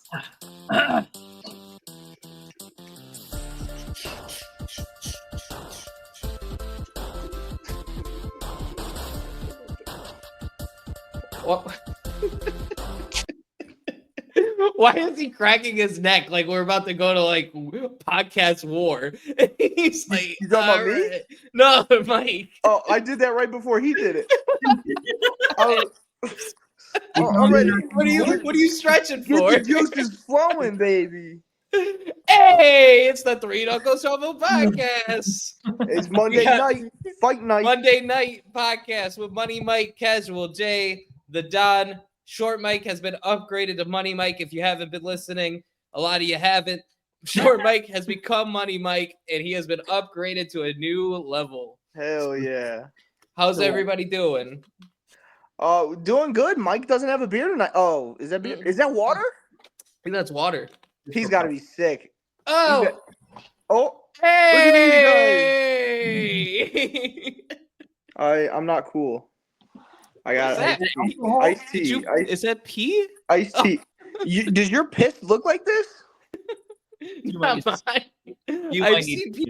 What? Why is he cracking his neck like we're about to go to like podcast war? He's like, You talking about me? right. No, Mike. Oh, I did that right before he did it. Already. What are you stretching for? Get the juices flowing, baby. Hey, it's the Three Knuckle Shovel podcast. It's Monday night, fight night. Monday night podcast with Money Mike, Casual Jay, the Don. Short Mike has been upgraded to Money Mike. If you haven't been listening, a lot of you haven't. Short Mike has become Money Mike, and he has been upgraded to a new level. Hell yeah. How's everybody doing? Doing good. Mike doesn't have a beer tonight. Oh, is that beer? Is that water? I think that's water. He's got to be sick. Oh. Hey! Look at these guys. I'm not cool. I got iced tea. Is that pee? Iced tea. Does your piss look like this? I've seen pee.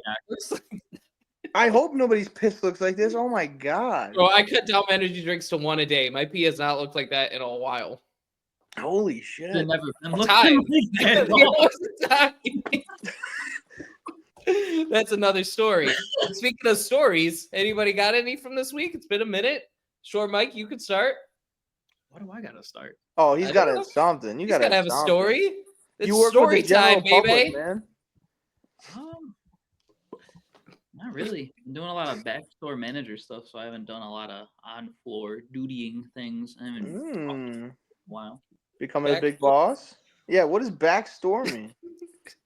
I hope nobody's piss looks like this. Oh my god. Bro, I cut down my energy drinks to 1 a day. My pee has not looked like that in a while. Holy shit. That's another story. Speaking of stories, anybody got any from this week? It's been a minute. Sure, Mike, you could start. What do I gotta start? Oh, he's got to have something. You got to have a story. It's you work story with the general time, baby. Public, man. Not really. I'm doing a lot of backstore manager stuff, so I haven't done a lot of on-floor dutying things. I haven't wow. Becoming a big boss? Yeah, what does backstore mean?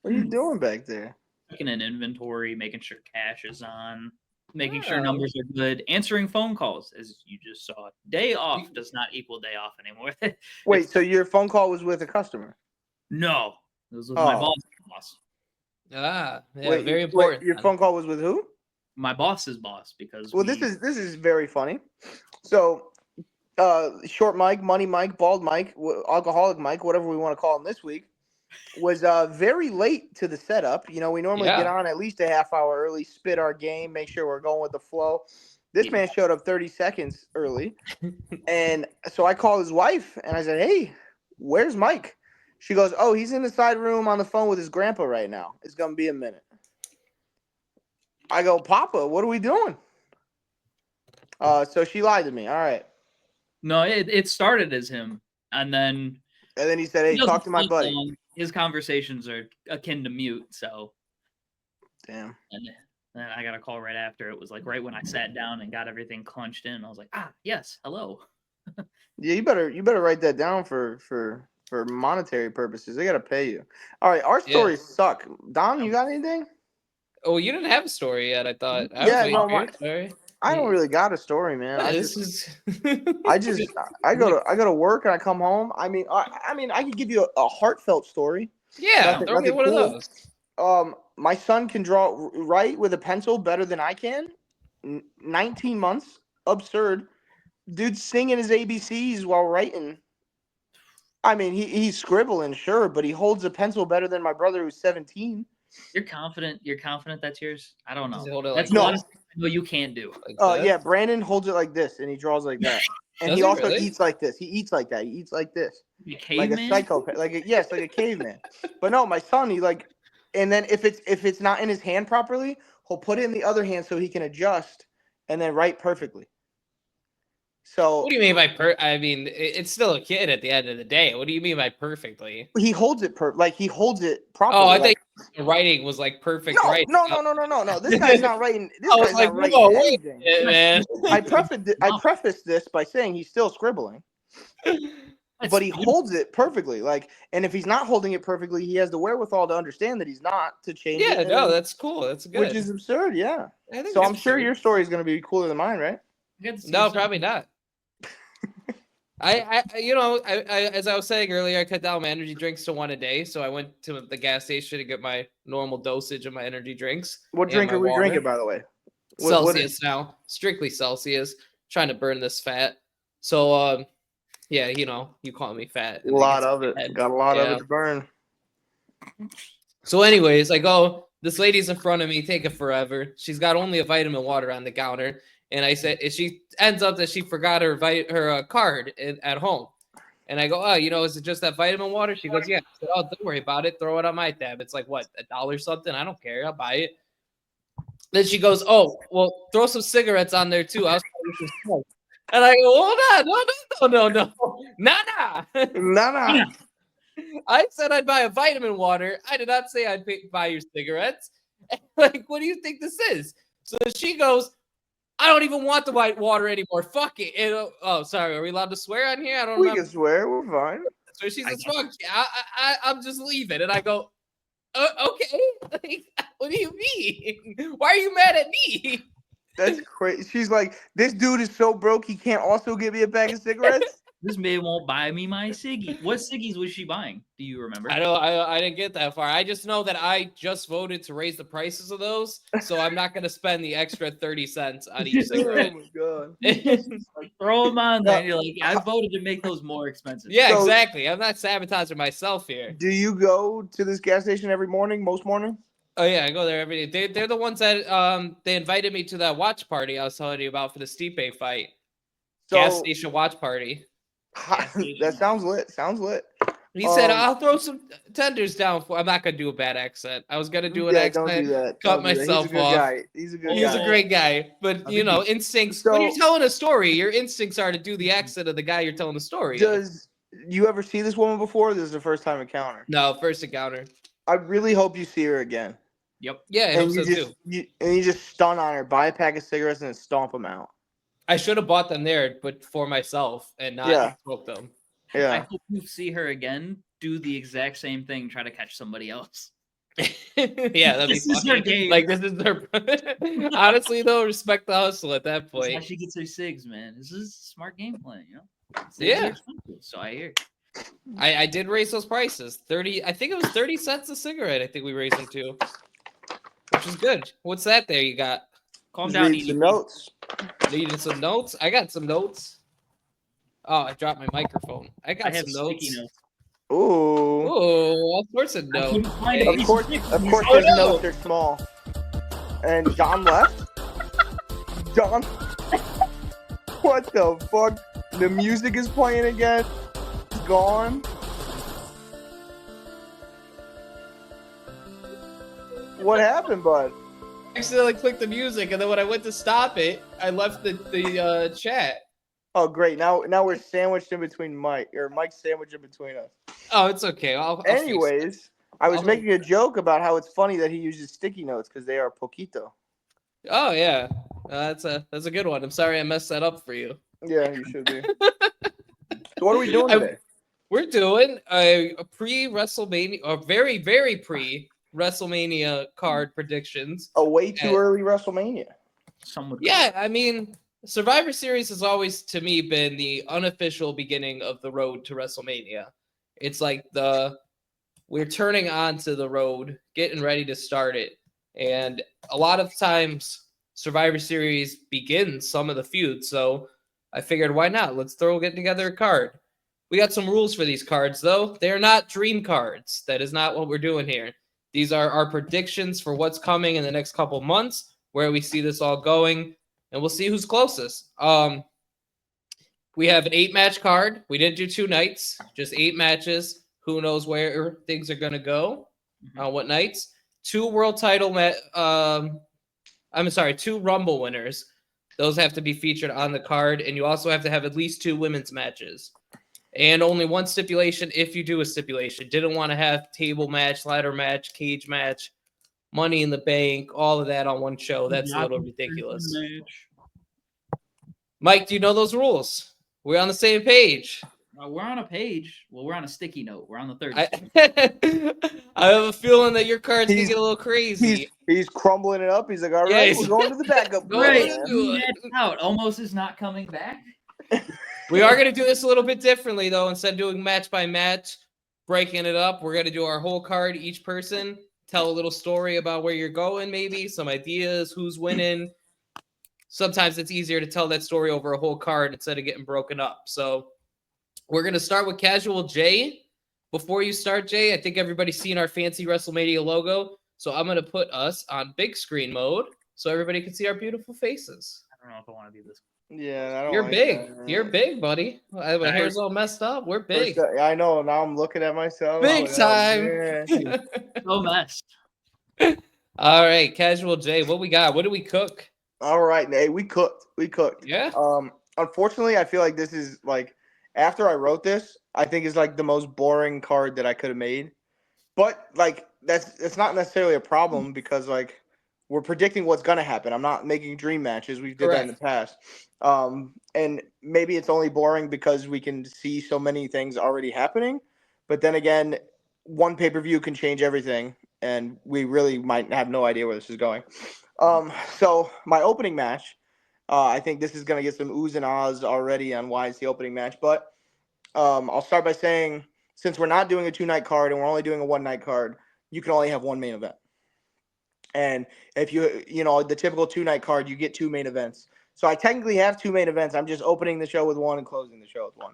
What are you doing back there? Checking an inventory, making sure cash is on, making sure numbers are good, answering phone calls, as you just saw. Day off does not equal day off anymore. Wait, so your phone call was with a customer? No. It was with my boss. Ah, yeah, wait, very important. Wait, your phone call was with who? My boss's boss, because this is very funny. So Short Mike, Money Mike, Bald Mike, Alcoholic Mike, whatever we want to call him this week, was very late to the setup. You know, we normally get on at least a half hour early, spit our game, make sure we're going with the flow. This man showed up 30 seconds early. And so I called his wife and I said, hey, where's Mike? She goes, oh, he's in the side room on the phone with his grandpa right now. It's going to be a minute. I go, Papa, what are we doing? So she lied to me. All right. No, it started as him. And then he said, hey, talk to my buddy. His conversations are akin to mute. So. Damn. And then I got a call right after. It was like right when I sat down and got everything clunched in. I was like, yes, hello. Yeah, you better write that down for monetary purposes. They got to pay you. All right, our stories suck. Don, you got anything? Oh, you didn't have a story yet, I thought. I don't really got a story, man. I go to work and I come home. I mean, I could give you a heartfelt story. Yeah, throw me one of those. My son can write with a pencil better than I can. 19 months, absurd. Dude's singing his ABCs while writing. I mean, he's scribbling, sure, but he holds a pencil better than my brother who's 17. You're confident that's yours? I don't know. That's no, you can't do. Yeah, Brandon holds it like this, and he draws like that. And he also eats like this. He eats like that. He eats like this. Like a psychopath. Like a caveman. But no, my son, and then if it's not in his hand properly, he'll put it in the other hand so he can adjust and then write perfectly. So what do you mean by I mean, it's still a kid at the end of the day. What do you mean by perfectly? He holds it he holds it properly. Oh, I think the writing was like perfect. No. This guy's not writing. This guy's not writing anything. Man. I prefaced this by saying he's still scribbling, but he holds it perfectly. And if he's not holding it perfectly, he has the wherewithal to understand that he's not to change. Yeah, no, that's cool. That's good. Which is absurd. Yeah. So I'm sure your story is going to be cooler than mine, right? No, probably not. I as I was saying earlier, I cut down my energy drinks to 1 a day. So I went to the gas station to get my normal dosage of my energy drinks. What drink are we drinking, by the way? Celsius now, strictly Celsius. Trying to burn this fat. So Yeah, you call me fat. A and it lot gets of in it. my head. Got a lot of Yeah. it to burn. So, anyways, I go. This lady's in front of me, taking forever. She's got only a vitamin water on the counter, and I said, she ends up that she forgot her card at home. And I go, oh, is it just that vitamin water? She goes, yeah. I said, oh, don't worry about it. Throw it on my tab. It's like what, $1 something? I don't care. I'll buy it. Then she goes, oh, well, throw some cigarettes on there too. And I go, hold on, no, nah. Nah. I said I'd buy a vitamin water. I did not say I'd buy your cigarettes. Like, what do you think this is? So she goes, I don't even want the white water anymore. Fuck it. And, oh, sorry. Are we allowed to swear on here? I don't We remember. can swear. We're fine. So she says, fuck, I'm just leaving. And I go, okay. Like, what do you mean? Why are you mad at me? That's crazy. She's like, this dude is so broke he can't also give me a bag of cigarettes. This man won't buy me my ciggy. What ciggies was she buying? Do you remember? I didn't get that far. I just know that I just voted to raise the prices of those, so I'm not going to spend the extra 30 cents on each cigarette. Oh my god. Throw them on there. You're like, I voted to make those more expensive. Yeah, So- exactly. I'm not sabotaging myself here. Do you go to this gas station every morning, most mornings? Oh yeah, I go there every day. They're the ones that they invited me to that watch party I was telling you about for the Stipe fight. Gas station watch party. That sounds lit. Sounds lit. He said, "I'll throw some tenders down for." I'm not gonna do a bad accent. I was gonna do an accent. Don't do that. Cut Don't do that. myself He's a good off. guy. He's a good He's guy. a great guy, but instincts. When you're telling a story, your instincts are to do the accent of the guy you're telling the story. Does you ever see this woman before? This is the first time encounter. No, first encounter. I really hope you see her again. Yep. Yeah, I hope so too. You just stun on her, buy a pack of cigarettes, and then stomp them out. I should have bought them there, but for myself and not smoke them. Yeah. I hope you see her again. Do the exact same thing. Try to catch somebody else. Yeah, that'd This be is funny. her game. Like, this is their. Honestly, though, respect the hustle at that That's how point. she gets her cigs, man. This is smart gameplay, Cigs Yeah. are expensive, so I hear. I did raise those prices. 30. I think it was 30 cents a cigarette. I think we raised them to, which is good. What's that there you got? Calm Just down, read some EDP. notes. Needed some notes? I got some notes. Oh, I dropped my microphone. I got I have some sticky notes. notes. Ooh. Oh, all sorts of I notes. couldn't find Hey, a Of piece course, stick. of course, Oh, those no. notes are small. And John left. John, what the fuck? The music is playing again. It's gone. What happened, bud? I accidentally clicked the music, and then when I went to stop it, I left the chat. Oh, great. Now we're sandwiched in between Mike's sandwiched in between us. Oh, it's okay. I'll fix it. Anyways, I was I'll- making a joke about how it's funny that he uses sticky notes because they are poquito. Oh yeah, that's a good one. I'm sorry I messed that up for you. Yeah, you should be. So what are we doing today? We're doing a pre-WrestleMania, or very, very pre-WrestleMania card predictions. A way too early WrestleMania. Some would Yeah, I mean, Survivor Series has always, to me, been the unofficial beginning of the road to WrestleMania. It's like we're turning onto the road, getting ready to start it. And a lot of times, Survivor Series begins some of the feuds. So I figured, why not? Let's get together a card. We got some rules for these cards, though. They're not dream cards. That is not what we're doing here. These are our predictions for what's coming in the next couple months, where we see this all going, and we'll see who's closest. We have an 8-match card. We didn't do 2 nights, just 8 matches. Who knows where things are going to go on what nights. 2 world title 2 Rumble winners. Those have to be featured on the card, and you also have to have at least 2 women's matches. And only 1 stipulation if you do a stipulation. Didn't want to have table match, ladder match, cage match, Money in the Bank, all of that on one show. That's a little ridiculous. Mike, do you know those rules? We're on the same page. We're on a page. Well, we're on a sticky note. We're on the third. I have a feeling that your cards can get a little crazy. He's crumbling it up. He's like, all Yeah, right, he's- we're going to the backup. Go plan, ahead. man." Out. Almost is not coming back. We are going to do this a little bit differently, though. Instead of doing match by match, breaking it up, we're going to do our whole card, each person, tell a little story about where you're going, maybe, some ideas, who's winning. Sometimes it's easier to tell that story over a whole card instead of getting broken up. So We're going to start with Casual Jay. Before you start, Jay, I think everybody's seen our fancy Wrestlemania logo. So I'm going to put us on big screen mode so everybody can see our beautiful faces. I don't know if I want to be this. Yeah, I don't You're like big. that. You're big, buddy. My hair's all messed up. We're big. I know. Now I'm looking at myself. Big like, time. Oh, man. So messed. All right, Casual Jay, what we got? What do we cook? All right, Nate. We cooked. Yeah. Unfortunately, I feel like this is like after I wrote this, I think it's like the most boring card that I could have made. But like it's not necessarily a problem because like we're predicting what's gonna happen. I'm not making dream matches. We did that in the past. And maybe it's only boring because we can see so many things already happening. But then again, one pay-per-view can change everything, and we really might have no idea where this is going. So my opening match, I think this is gonna get some oohs and ahs already on why it's the opening match. But I'll start by saying since we're not doing a 2-night card and we're only doing a 1-night card, you can only have one main event. And if you know, the typical 2-night card, you get 2 main events. So I technically have 2 main events. I'm just opening the show with one and closing the show with one.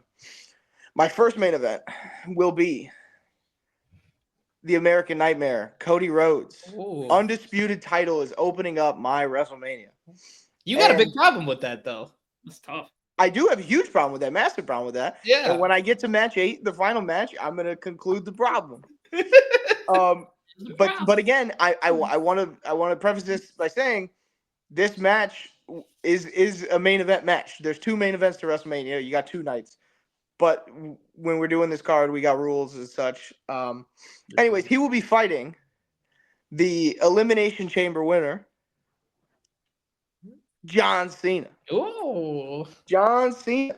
My first main event will be the American Nightmare, Cody Rhodes. Ooh. Undisputed title is opening up my WrestleMania. You got a big problem with that, though. It's tough. I do have a huge problem with that, massive problem with that. Yeah. And when I get to match 8, the final match, I'm going to conclude the problem. But again, I want to preface this by saying this match is a main event match. There's 2 main events to WrestleMania. You got 2 nights. But when we're doing this card, we got rules and such. Anyways, he will be fighting the Elimination Chamber winner, John Cena. Ooh. John Cena.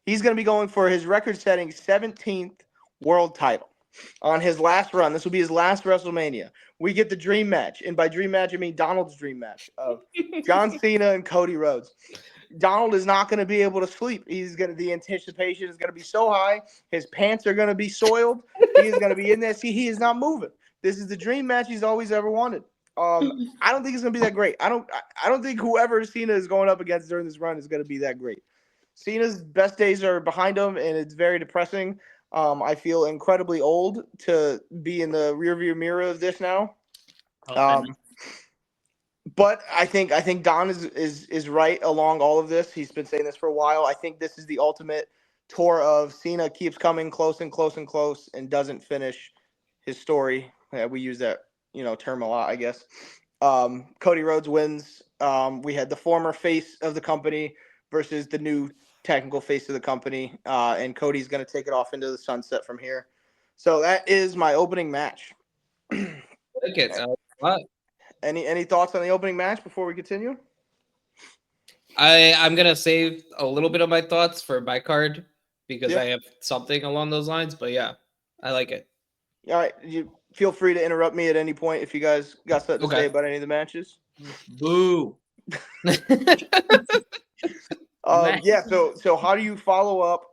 He's going to be going for his record-setting 17th world title on his last run. This will be his last WrestleMania. We get the dream match. And by dream match, I mean Donald's dream match of John Cena and Cody Rhodes. Donald is not going to be able to sleep. The anticipation is going to be so high. His pants are going to be soiled. He is going to be in there. See, he is not moving. This is the dream match he's always ever wanted. I don't think it's going to be that great. I don't think whoever Cena is going up against during this run is going to be that great. Cena's best days are behind him, and it's very depressing. I feel incredibly old to be in the rearview mirror of this now. But I think Don is right along all of this. He's been saying this for a while. I think this is the ultimate tour of Cena keeps coming close and close and close and doesn't finish his story. Yeah, we use that term a lot, I guess. Cody Rhodes wins. We had the former face of the company versus the new technical face of the company, and Cody's going to take it off into the sunset from here. So that is my opening match. Like it. What? Any thoughts on the opening match before we continue? I'm gonna save a little bit of my thoughts for my card because Yeah. I have something along those lines. But yeah, I like it. All right, you feel free to interrupt me at any point if you guys got something to say about any of the matches. Boo. Yeah. So how do you follow up?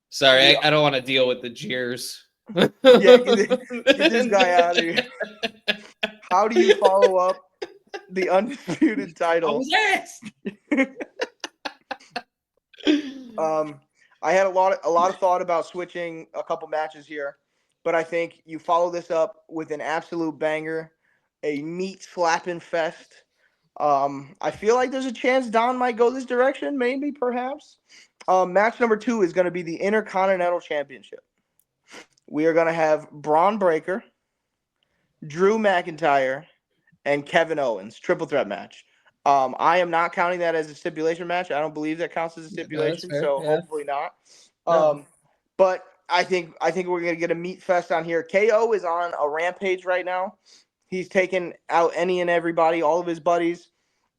Sorry, I don't want to deal with the jeers. Yeah, get this guy out of here. How do you follow up the undisputed title? I was asked. I had a lot of thought about switching a couple matches here, but I think you follow this up with an absolute banger, a meat slapping fest. I feel like there's a chance Don might go this direction, maybe, perhaps. Match number 2 is going to be the Intercontinental Championship. We are going to have Braun Breaker, Drew McIntyre, and Kevin Owens, triple threat match. I am not counting that as a stipulation match. I don't believe that counts as a stipulation, so hopefully not. No. But I think we're gonna get a meat fest on here. KO is on a rampage right now. He's taken out any and everybody, all of his buddies.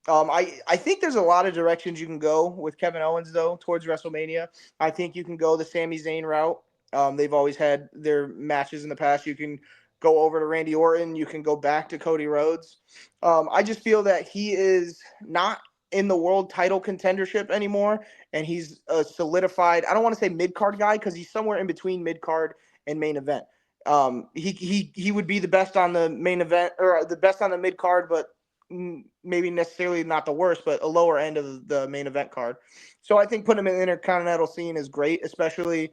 I think there's a lot of directions you can go with Kevin Owens though towards WrestleMania. I think you can go the Sami Zayn route. They've always had their matches in the past. You can go over to Randy Orton. You can go back to Cody Rhodes. I just feel that he is not in the world title contendership anymore, and he's a solidified, I don't want to say mid-card guy because he's somewhere in between mid-card and main event. He would be the best on the main event or the best on the mid-card, but maybe necessarily not the worst, but a lower end of the main event card. So I think putting him in the Intercontinental scene is great, especially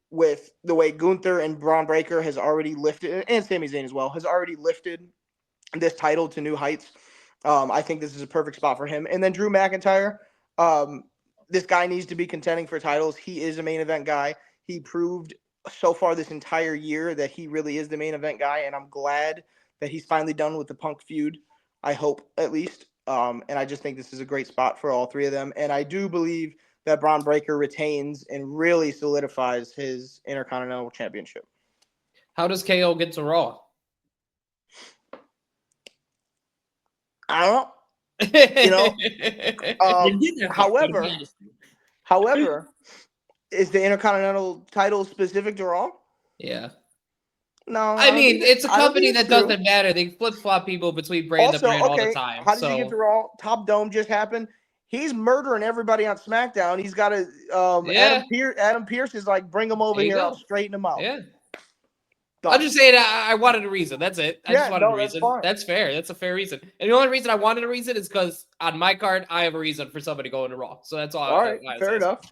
with the way Gunther and Braun Breaker has already lifted, and Sami Zayn as well, has already lifted this title to new heights. I think this is a perfect spot for him. And then Drew McIntyre, this guy needs to be contending for titles. He is a main event guy. He proved so far this entire year that he really is the main event guy, and I'm glad that he's finally done with the Punk feud. I hope, at least. And I just think this is a great spot for all three of them. And I do believe that Braun Breaker retains and really solidifies his Intercontinental Championship. How does KO get to Raw? I don't know. However, is the Intercontinental title specific to Raw? Yeah. No. I mean, it's a company that true. doesn't matter. They flip-flop people between brand to brand all the time. How did you get to Raw? Top Dome just happened. He's murdering everybody on SmackDown. He's got a Adam Pearce is like, bring him over here. I'll straighten him out. Yeah. Done. I'm just saying I wanted a reason. That's it. I just wanted a reason. That's fair. That's a fair reason. And the only reason I wanted a reason is because on my card, I have a reason for somebody going to Raw. So that's all. All right. Fair enough.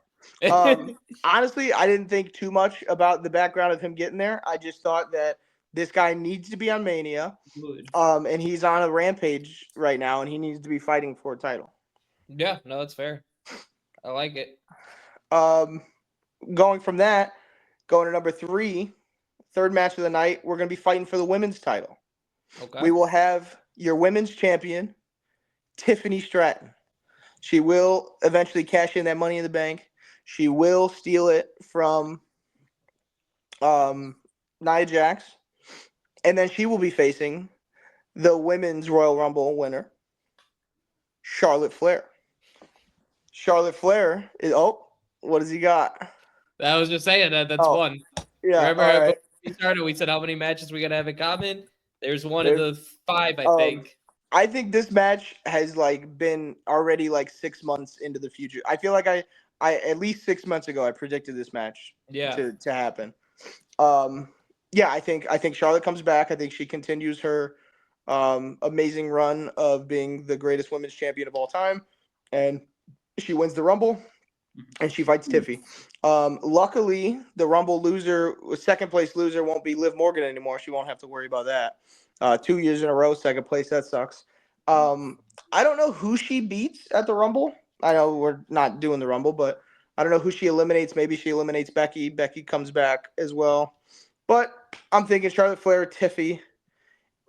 Honestly, I didn't think too much about the background of him getting there. I just thought that this guy needs to be on Mania. And he's on a rampage right now, and he needs to be fighting for a title. Yeah, no, that's fair. I like it. Going from that, going to number 3, third match of the night, we're going to be fighting for the women's title. Okay. We will have your women's champion, Tiffany Stratton. She will eventually cash in that Money in the Bank. She will steal it from Nia Jax. And then she will be facing the women's Royal Rumble winner, Charlotte Flair. Charlotte Flair is, what has he got? I was just saying that's one. Yeah. Remember before we started, we said how many matches we gotta have in common? There's one of the 5, I think. I think this match has been already 6 months into the future. I feel like I at least 6 months ago I predicted this match to happen. I think Charlotte comes back. I think she continues her amazing run of being the greatest women's champion of all time, and she wins the Rumble, and she fights Tiffy. Luckily, the Rumble loser, second place loser, won't be Liv Morgan anymore. She won't have to worry about that. 2 years in a row, second place. That sucks. I don't know who she beats at the Rumble. I know we're not doing the Rumble, but I don't know who she eliminates. Maybe she eliminates Becky. Becky comes back as well. But I'm thinking Charlotte Flair, Tiffy.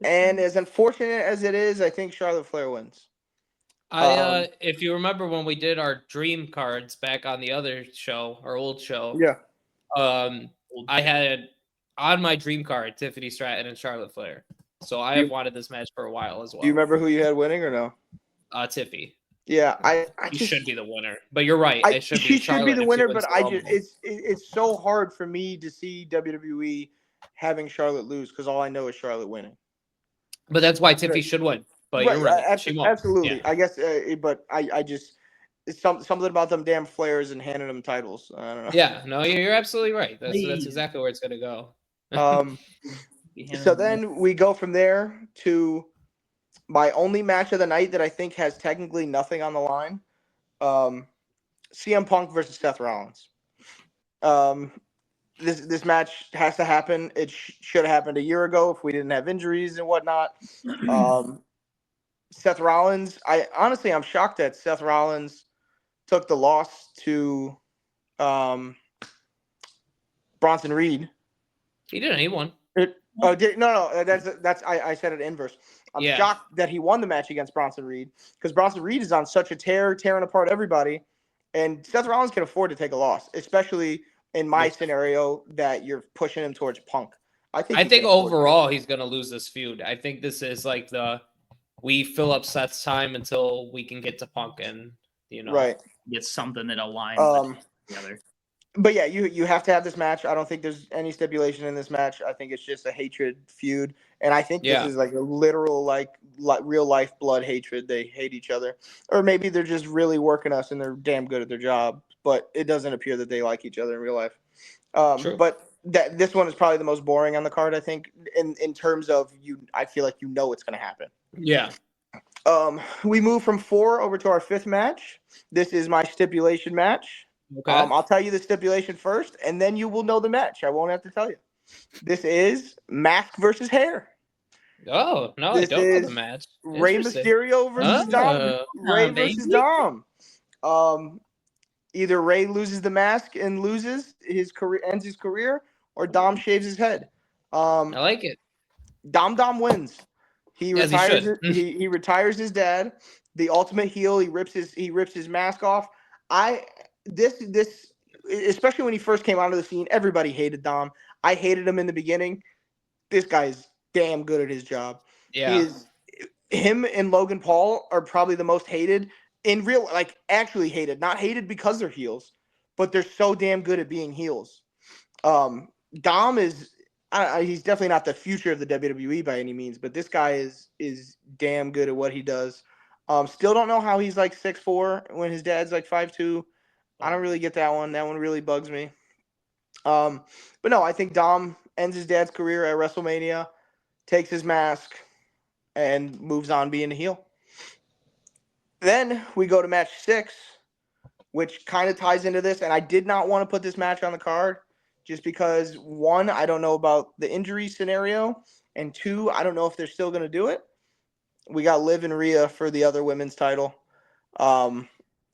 And as unfortunate as it is, I think Charlotte Flair wins. If you remember when we did our dream cards back on the other show, our old show, I had on my dream card Tiffany Stratton and Charlotte Flair. So I have wanted this match for a while as well. Do you remember who you had winning or no? Tiffy. Yeah, she should be the winner, but you're right. She should be the winner, but it's so hard for me to see WWE having Charlotte lose because all I know is Charlotte winning. But that's why Tiffy should win. But you're right. She won't. Absolutely. Yeah. I guess, but I just it's something about them damn Flairs and handing them titles. I don't know. Yeah, no, you're absolutely right. That's exactly where it's gonna go. So then we go from there to my only match of the night that I think has technically nothing on the line. CM Punk versus Seth Rollins. This match has to happen. It should have happened a year ago if we didn't have injuries and whatnot. Seth Rollins, I'm shocked that Seth Rollins took the loss to Bronson Reed. He didn't. He won. I said it inverse. I'm shocked that he won the match against Bronson Reed because Bronson Reed is on such a tearing apart everybody, and Seth Rollins can afford to take a loss, especially in my scenario that you're pushing him towards Punk. I think overall he's going to lose this feud. I think this is like we fill up Seth's time until we can get to Punk and get something that aligns together. But yeah, you have to have this match. I don't think there's any stipulation in this match. I think it's just a hatred feud, and I think this is like a literal real life blood hatred. They hate each other, or maybe they're just really working us and they're damn good at their job. But it doesn't appear that they like each other in real life. But this one is probably the most boring on the card. I think in terms of I feel like it's going to happen. Yeah. We move from 4 over to our 5th match. This is my stipulation match. Okay. I'll tell you the stipulation first, and then you will know the match. I won't have to tell you. This is mask versus hair. Oh no, I This don't know the is match. Rey Interesting. Mysterio versus Dom. Rey versus baby. Dom. Either Rey loses the mask and loses his career, ends his career, or Dom shaves his head. I like it. Dom wins. He As he retires. should. He retires his dad. The ultimate heel. He rips his mask off. This especially when he first came onto the scene, everybody hated Dom. I hated him in the beginning. This guy's damn good at his job. Yeah. Him and Logan Paul are probably the most hated in real, like actually hated, not hated because they're heels, but they're so damn good at being heels. Dom is he's definitely not the future of the WWE by any means, but this guy is damn good at what he does. Still don't know how he's like 6'4" when his dad's like 5'2". I don't really get that one. That one really bugs me. But no, I think Dom ends his dad's career at WrestleMania, takes his mask, and moves on being a heel. Then we go to match 6, which kind of ties into this. And I did not want to put this match on the card just because, 1, I don't know about the injury scenario. And 2, I don't know if they're still going to do it. We got Liv and Rhea for the other women's title.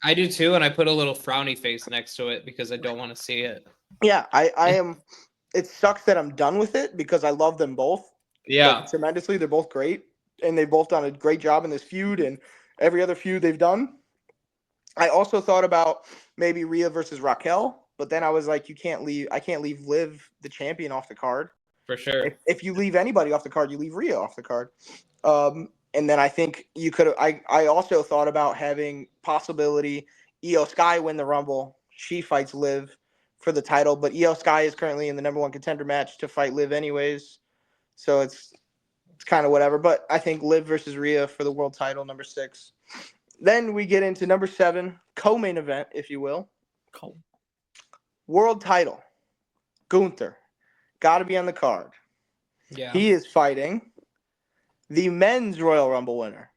I do too, and I put a little frowny face next to it because I don't want to see it. Yeah, I am. It sucks that I'm done with it because I love them both. Yeah. Like, tremendously. They're both great. And they've both done a great job in this feud and every other feud they've done. I also thought about maybe Rhea versus Raquel, but then I was like, I can't leave Liv, the champion, off the card. For sure. If you leave anybody off the card, you leave Rhea off the card. And then I think you could. I also thought about having possibility Io Sky win the Rumble. She fights Liv for the title, but Io Sky is currently in the number 1 contender match to fight Liv anyways, so it's kind of whatever. But I think Liv versus Rhea for the world title, number 6. Then we get into number 7, co-main event, if you will. World title. Gunther. Got to be on the card. Yeah. He is fighting the men's Royal Rumble winner,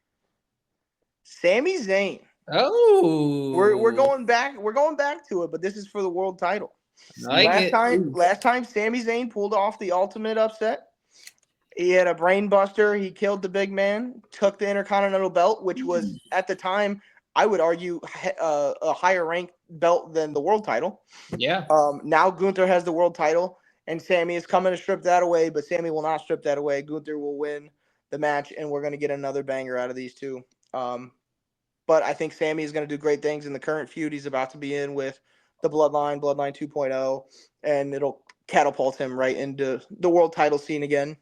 Sami Zayn. Oh. We're going back. We're going back to it, but this is for the world title. Like Last time Sami Zayn pulled off the ultimate upset. He had a brain buster. He killed the big man, took the Intercontinental belt, which was at the time, I would argue, a higher ranked belt than the world title. Yeah. Now Gunther has the world title, and Sami is coming to strip that away, but Sami will not strip that away. Gunther will win the match, and we're going to get another banger out of these two. But I think Sami is going to do great things in the current feud he's about to be in with the Bloodline 2.0, and it'll catapult him right into the world title scene again.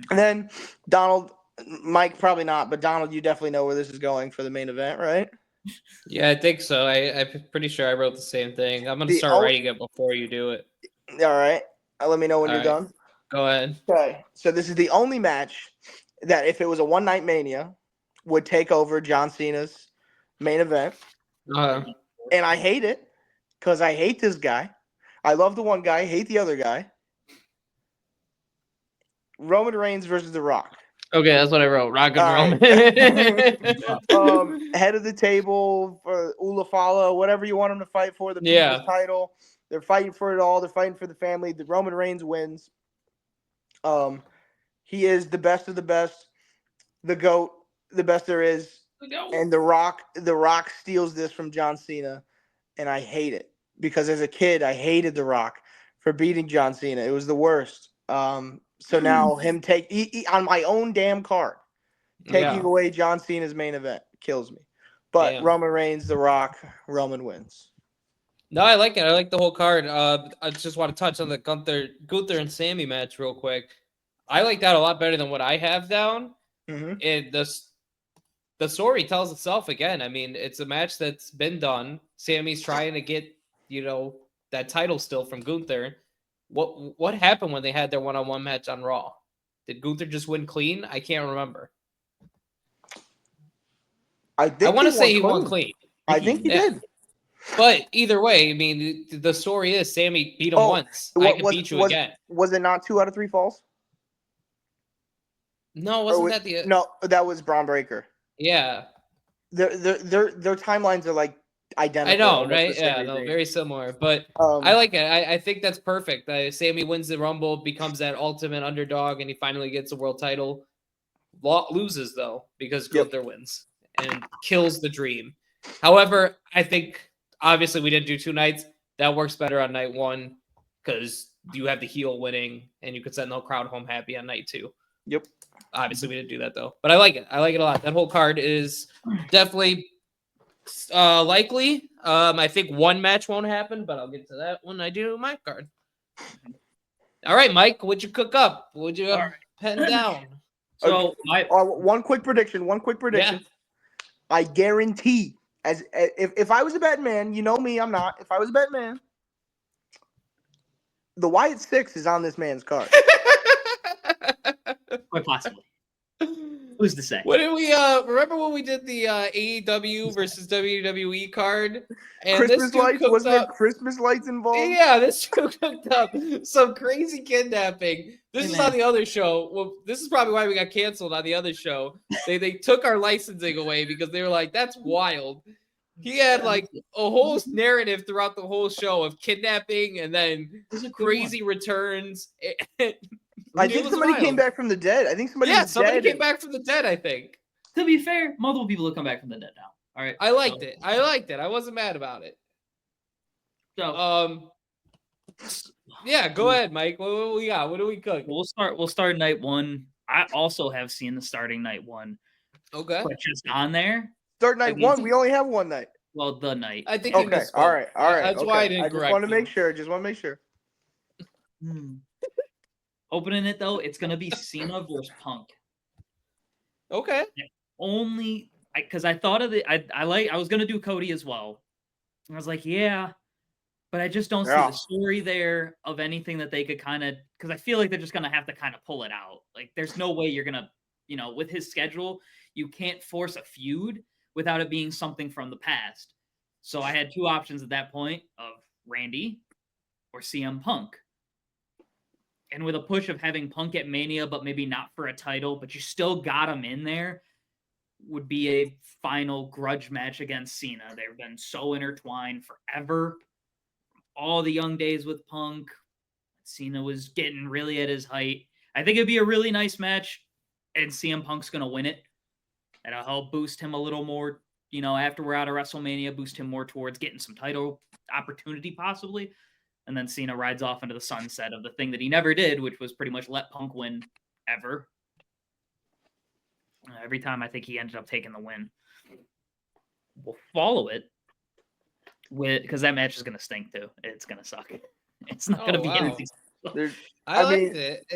And then Donald, Mike, probably not, but Donald, you definitely know where this is going for the main event, right? Yeah, I think so. I'm pretty sure I wrote the same thing. I'm going to start writing it before you do it. All right. Let me know when you're done. Go ahead. Okay. So this is the only match that, if it was a one-night Mania, would take over John Cena's main event. And I hate it because I hate this guy. I love the one guy, hate the other guy. Roman Reigns versus The Rock. Okay, that's what I wrote. Rock and Roman. Head of the table for Ulafala, whatever you want him to fight for, the people's title. They're fighting for it all. They're fighting for the family. The Roman Reigns wins. He is the best of the best, the GOAT, the best there is. And The Rock steals this from John Cena, and I hate it because as a kid I hated The Rock for beating John Cena. It was the worst. So now him on my own damn card, taking away John Cena's main event kills me. But Roman Reigns, The Rock, Roman wins. No, I like it. I like the whole card. I just want to touch on the Gunther and Sami match real quick. I like that a lot better than what I have down. And the story tells itself again. I mean, it's a match that's been done. Sami's trying to get, that title still from Gunther. What happened when they had their one-on-one match on Raw? Did Gunther just win clean? I can't remember. I want to say he won clean. I think he did. But either way, I mean, the story is Sami beat him once. I can beat you again. Was it not 2 out of 3 falls? No, wasn't that the... No, that was Braun Breaker. Yeah. Their timelines are like identical. I know, almost the right? same Yeah, no, degree. very similar. But I like it. I think that's perfect. Sammy wins the Rumble, becomes that ultimate underdog, and he finally gets a world title. Loses, though, because Yep. Gunther wins and kills the dream. However, I think, obviously, we didn't do 2 nights. That works better on night 1 because you have the heel winning, and you could send the crowd home happy on night 2. Yep. Obviously, we didn't do that, though. But I like it. I like it a lot. That whole card is definitely likely. I think one match won't happen, but I'll get to that when I do my card. All right, Mike, what'd you cook up? What'd you pen down? So one quick prediction. Yeah. I guarantee, if I was a betting man, you know me, I'm not. If I was a betting man, the Wyatt 6 is on this man's card. quite possibly. Who's to say? What did we remember when we did the AEW versus WWE card? And Christmas this lights, wasn't there Christmas lights involved? Yeah, this dude cooked up some crazy kidnapping. This is man. on the other show. Well, this is probably why we got canceled on the other show. They took our licensing away because they were like, that's wild. He had like a whole narrative throughout the whole show of kidnapping and then crazy returns. I think somebody came back from the dead. I think somebody came back from the dead, I think. To be fair, multiple people have come back from the dead now. All right. I liked it. I wasn't mad about it. So yeah, go ahead, Mike. What we got? What do we cook? We'll start night 1. I also have seen the starting night 1. Okay. But just on there. Start night 1. We only have one night. Well, the night. I think. Okay. All right. That's why I didn't I just want to make sure. Opening it though, it's gonna be Cena versus Punk. Okay. Only because I thought of it. I was gonna do Cody as well. I was like, yeah, but I just don't see the story there of anything that they could kind of, because I feel like they're just gonna have to kind of pull it out. Like, there's no way you're gonna, with his schedule, you can't force a feud without it being something from the past. So I had 2 options at that point of Randy or CM Punk. And with a push of having Punk at Mania, but maybe not for a title, but you still got him in there, would be a final grudge match against Cena. They've been so intertwined forever. All the young days with Punk, Cena was getting really at his height. I think it'd be a really nice match, and CM Punk's going to win it. And it'll help boost him a little more, after we're out of WrestleMania, boost him more towards getting some title opportunity possibly. And then Cena rides off into the sunset of the thing that he never did, which was pretty much let Punk win ever. Every time I think he ended up taking the win. We'll follow it because that match is going to stink too. It's going to suck. It's not going to be anything. I liked it.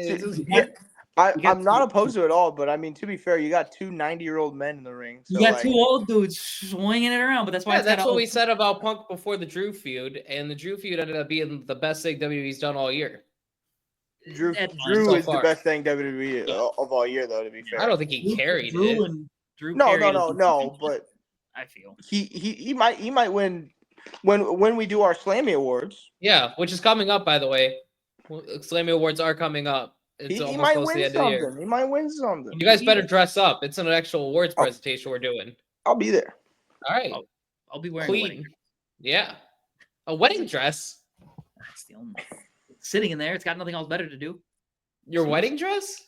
I'm not opposed to it at all, but I mean, to be fair, you got 2 90-year-old men in the ring. So you got 2 old dudes swinging it around, but that's why that's what we said about Punk before the Drew feud, and the Drew feud ended up being the best thing WWE's done all year. Drew is the best thing WWE of all year, though. To be fair, I don't think he carried it. No, but I feel he might win when we do our Slammy Awards. Yeah, which is coming up, by the way. Slammy Awards are coming up. It's he might win something. He might win something. You guys better dress up. It's an actual awards presentation we're doing. I'll be there. All right. I'll be wearing a wedding dress. Yeah. A wedding dress? That's the only sitting in there. It's got nothing else better to do. Your wedding dress?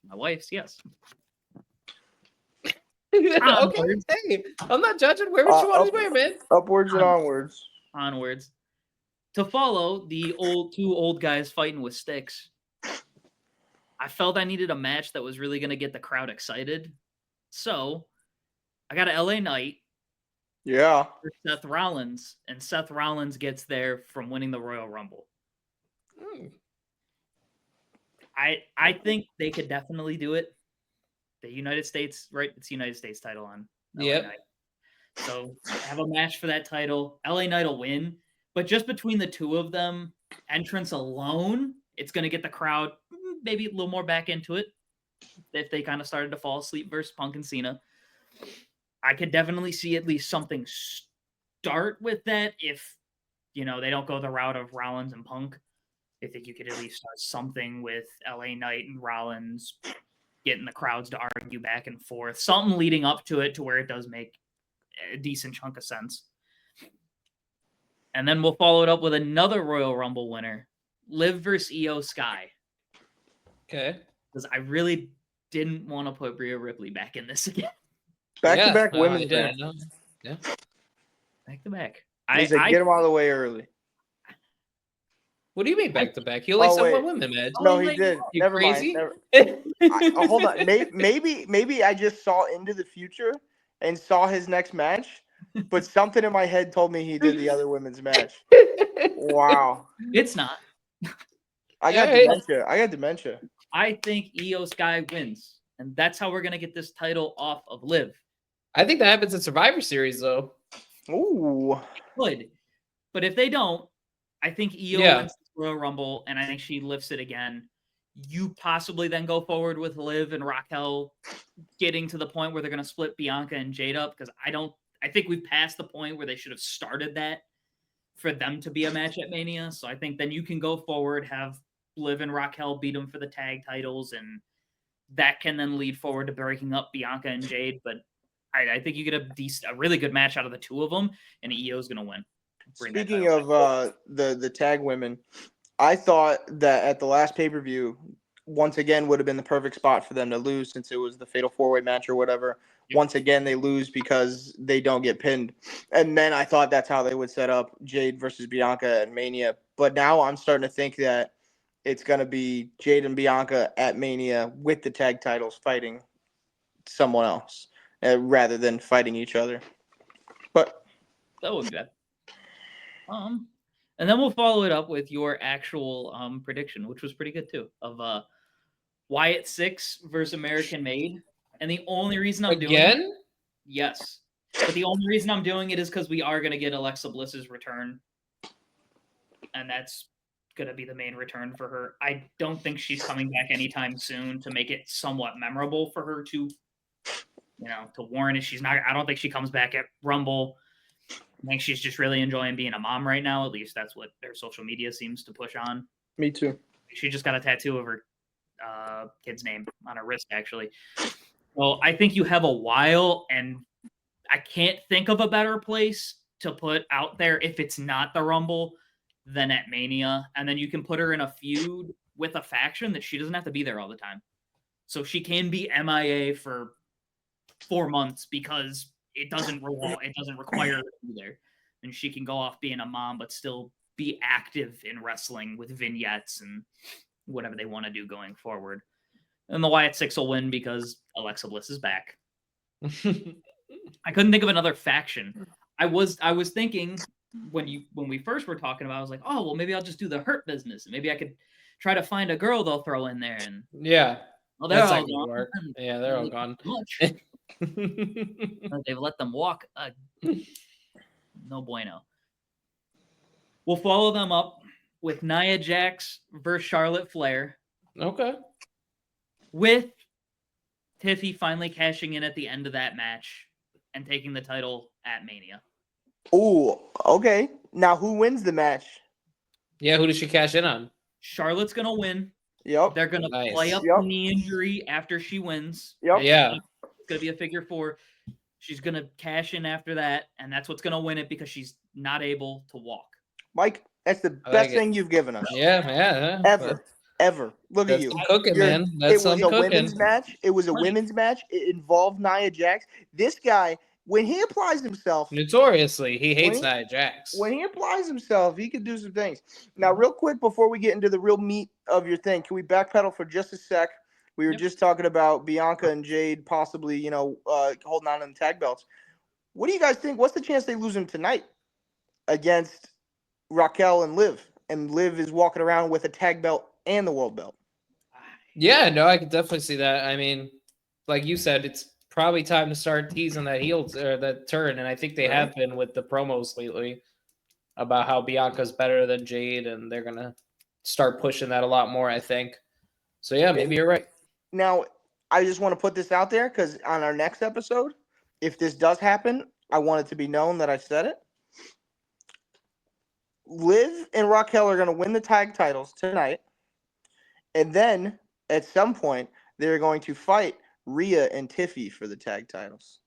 My wife's, yes. Okay. Hey, I'm not judging. Where would you want to wear, man? Upwards and onwards. Onwards. To follow the 2 old guys fighting with sticks. I felt I needed a match that was really going to get the crowd excited. So I got an LA Knight. Yeah. For Seth Rollins. And Seth Rollins gets there from winning the Royal Rumble. I think they could definitely do it. The United States, right? It's the United States title on LA Knight. So have a match for that title. LA Knight will win. But just between the 2 of them, entrance alone, it's going to get the crowd maybe a little more back into it if they kind of started to fall asleep versus Punk and Cena. I could definitely see at least something start with that if, they don't go the route of Rollins and Punk. I think you could at least start something with LA Knight and Rollins getting the crowds to argue back and forth. Something leading up to it to where it does make a decent chunk of sense. And then we'll follow it up with another Royal Rumble winner, Liv versus Io Sky. Okay. Because I really didn't want to put Rhea Ripley back in this again. Back-to-back I women's didn't match. know. Yeah. Back to back. Get them out of the way early. What do you mean back to back? He only said wait. one women match. No, he did. You Never crazy? mind. Hold on. Maybe I just saw into the future and saw his next match, but something in my head told me he did the other women's match. Wow. It's not. I got dementia. I think Io Sky wins. And that's how we're going to get this title off of Liv. I think that happens in Survivor Series, though. Ooh. Could. But if they don't, I think Io wins the Royal Rumble, and I think she lifts it again. You possibly then go forward with Liv and Raquel getting to the point where they're going to split Bianca and Jade up, because I think we've passed the point where they should have started that for them to be a match at Mania. So I think then you can go forward, have Liv and Raquel beat them for the tag titles, and that can then lead forward to breaking up Bianca and Jade. But I think you get a really good match out of the two of them, and Io's going to win. Speaking of the tag women, I thought that at the last pay-per-view, once again, would have been the perfect spot for them to lose, since it was the Fatal 4-Way match or whatever. Yep. Once again, they lose because they don't get pinned. And then I thought that's how they would set up Jade versus Bianca at Mania. But now I'm starting to think that it's going to be Jade and Bianca at Mania with the tag titles fighting someone else rather than fighting each other. But that would be bad. And then we'll follow it up with your actual prediction, which was pretty good too, of Wyatt 6 versus American Made. And the only reason I'm doing it, yes. But the only reason I'm doing it is because we are going to get Alexa Bliss's return. And that's going to be the main return for her. I don't think she's coming back anytime soon to make it somewhat memorable for her to warrant it. I don't think she comes back at Rumble. I think she's just really enjoying being a mom right now. At least that's what their social media seems to push on. Me too. She just got a tattoo of her kid's name on her wrist, actually. Well, I think you have a while, and I can't think of a better place to put out there if it's not the Rumble than at Mania. And then you can put her in a feud with a faction that she doesn't have to be there all the time. So she can be MIA for 4 months because it doesn't require her to be there. And she can go off being a mom, but still be active in wrestling with vignettes and whatever they want to do going forward. And the Wyatt 6 will win because Alexa Bliss is back. I couldn't think of another faction. I was thinking when we first were talking about it, I was like, oh, well, maybe I'll just do the Hurt Business. And maybe I could try to find a girl they'll throw in there. And well, they're all gone. Work. Yeah, they're all gone. Much. They've let them walk. No bueno. We'll follow them up with Nia Jax versus Charlotte Flair. Okay. With Tiffy finally cashing in at the end of that match and taking the title at Mania. Ooh, okay. Now who wins the match? Yeah, who does she cash in on? Charlotte's going to win. Yep. They're going to play up the knee injury after she wins. Yep. Yeah. It's going to be a figure 4. She's going to cash in after that, and that's what's going to win it because she's not able to walk. Mike, that's the best thing you've given us. Yeah. Ever. Look at you. Cooking, man. That's it was a women's match. It was a women's match. It involved Nia Jax. This guy, when he applies himself, notoriously, he hates Nia Jax. When he applies himself, he can do some things. Now, real quick, before we get into the real meat of your thing, can we backpedal for just a sec? We were just talking about Bianca and Jade possibly, holding on to the tag belts. What do you guys think? What's the chance they lose them tonight against Raquel and Liv? And Liv is walking around with a tag belt and the world belt. Yeah, no, I could definitely see that. I mean, like you said, it's probably time to start teasing that that turn, and I think they have been with the promos lately about how Bianca's better than Jade, and they're gonna start pushing that a lot more, I think. So yeah, maybe you're right. Now, I just want to put this out there because on our next episode, if this does happen, I want it to be known that I said it. Liv and Raquel are going to win the tag titles tonight. And then, at some point, they're going to fight Rhea and Tiffy for the tag titles.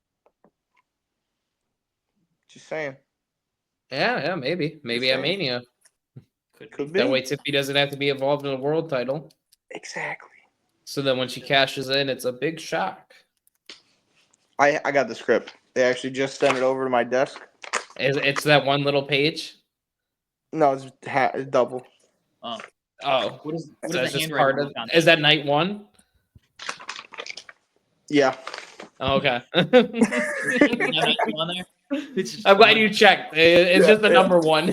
Just saying. Yeah, maybe at Mania. Could That be. way Tiffy doesn't have to be involved in a world title. Exactly. So then when she cashes in, it's a big shock. I got the script. They actually just sent it over to my desk. It's that one little page. No, it's double. Oh, What is so the that's just handwriting part of? look on Is that night one? Yeah. Oh, okay. on there? I'm glad you checked. It's just the number one.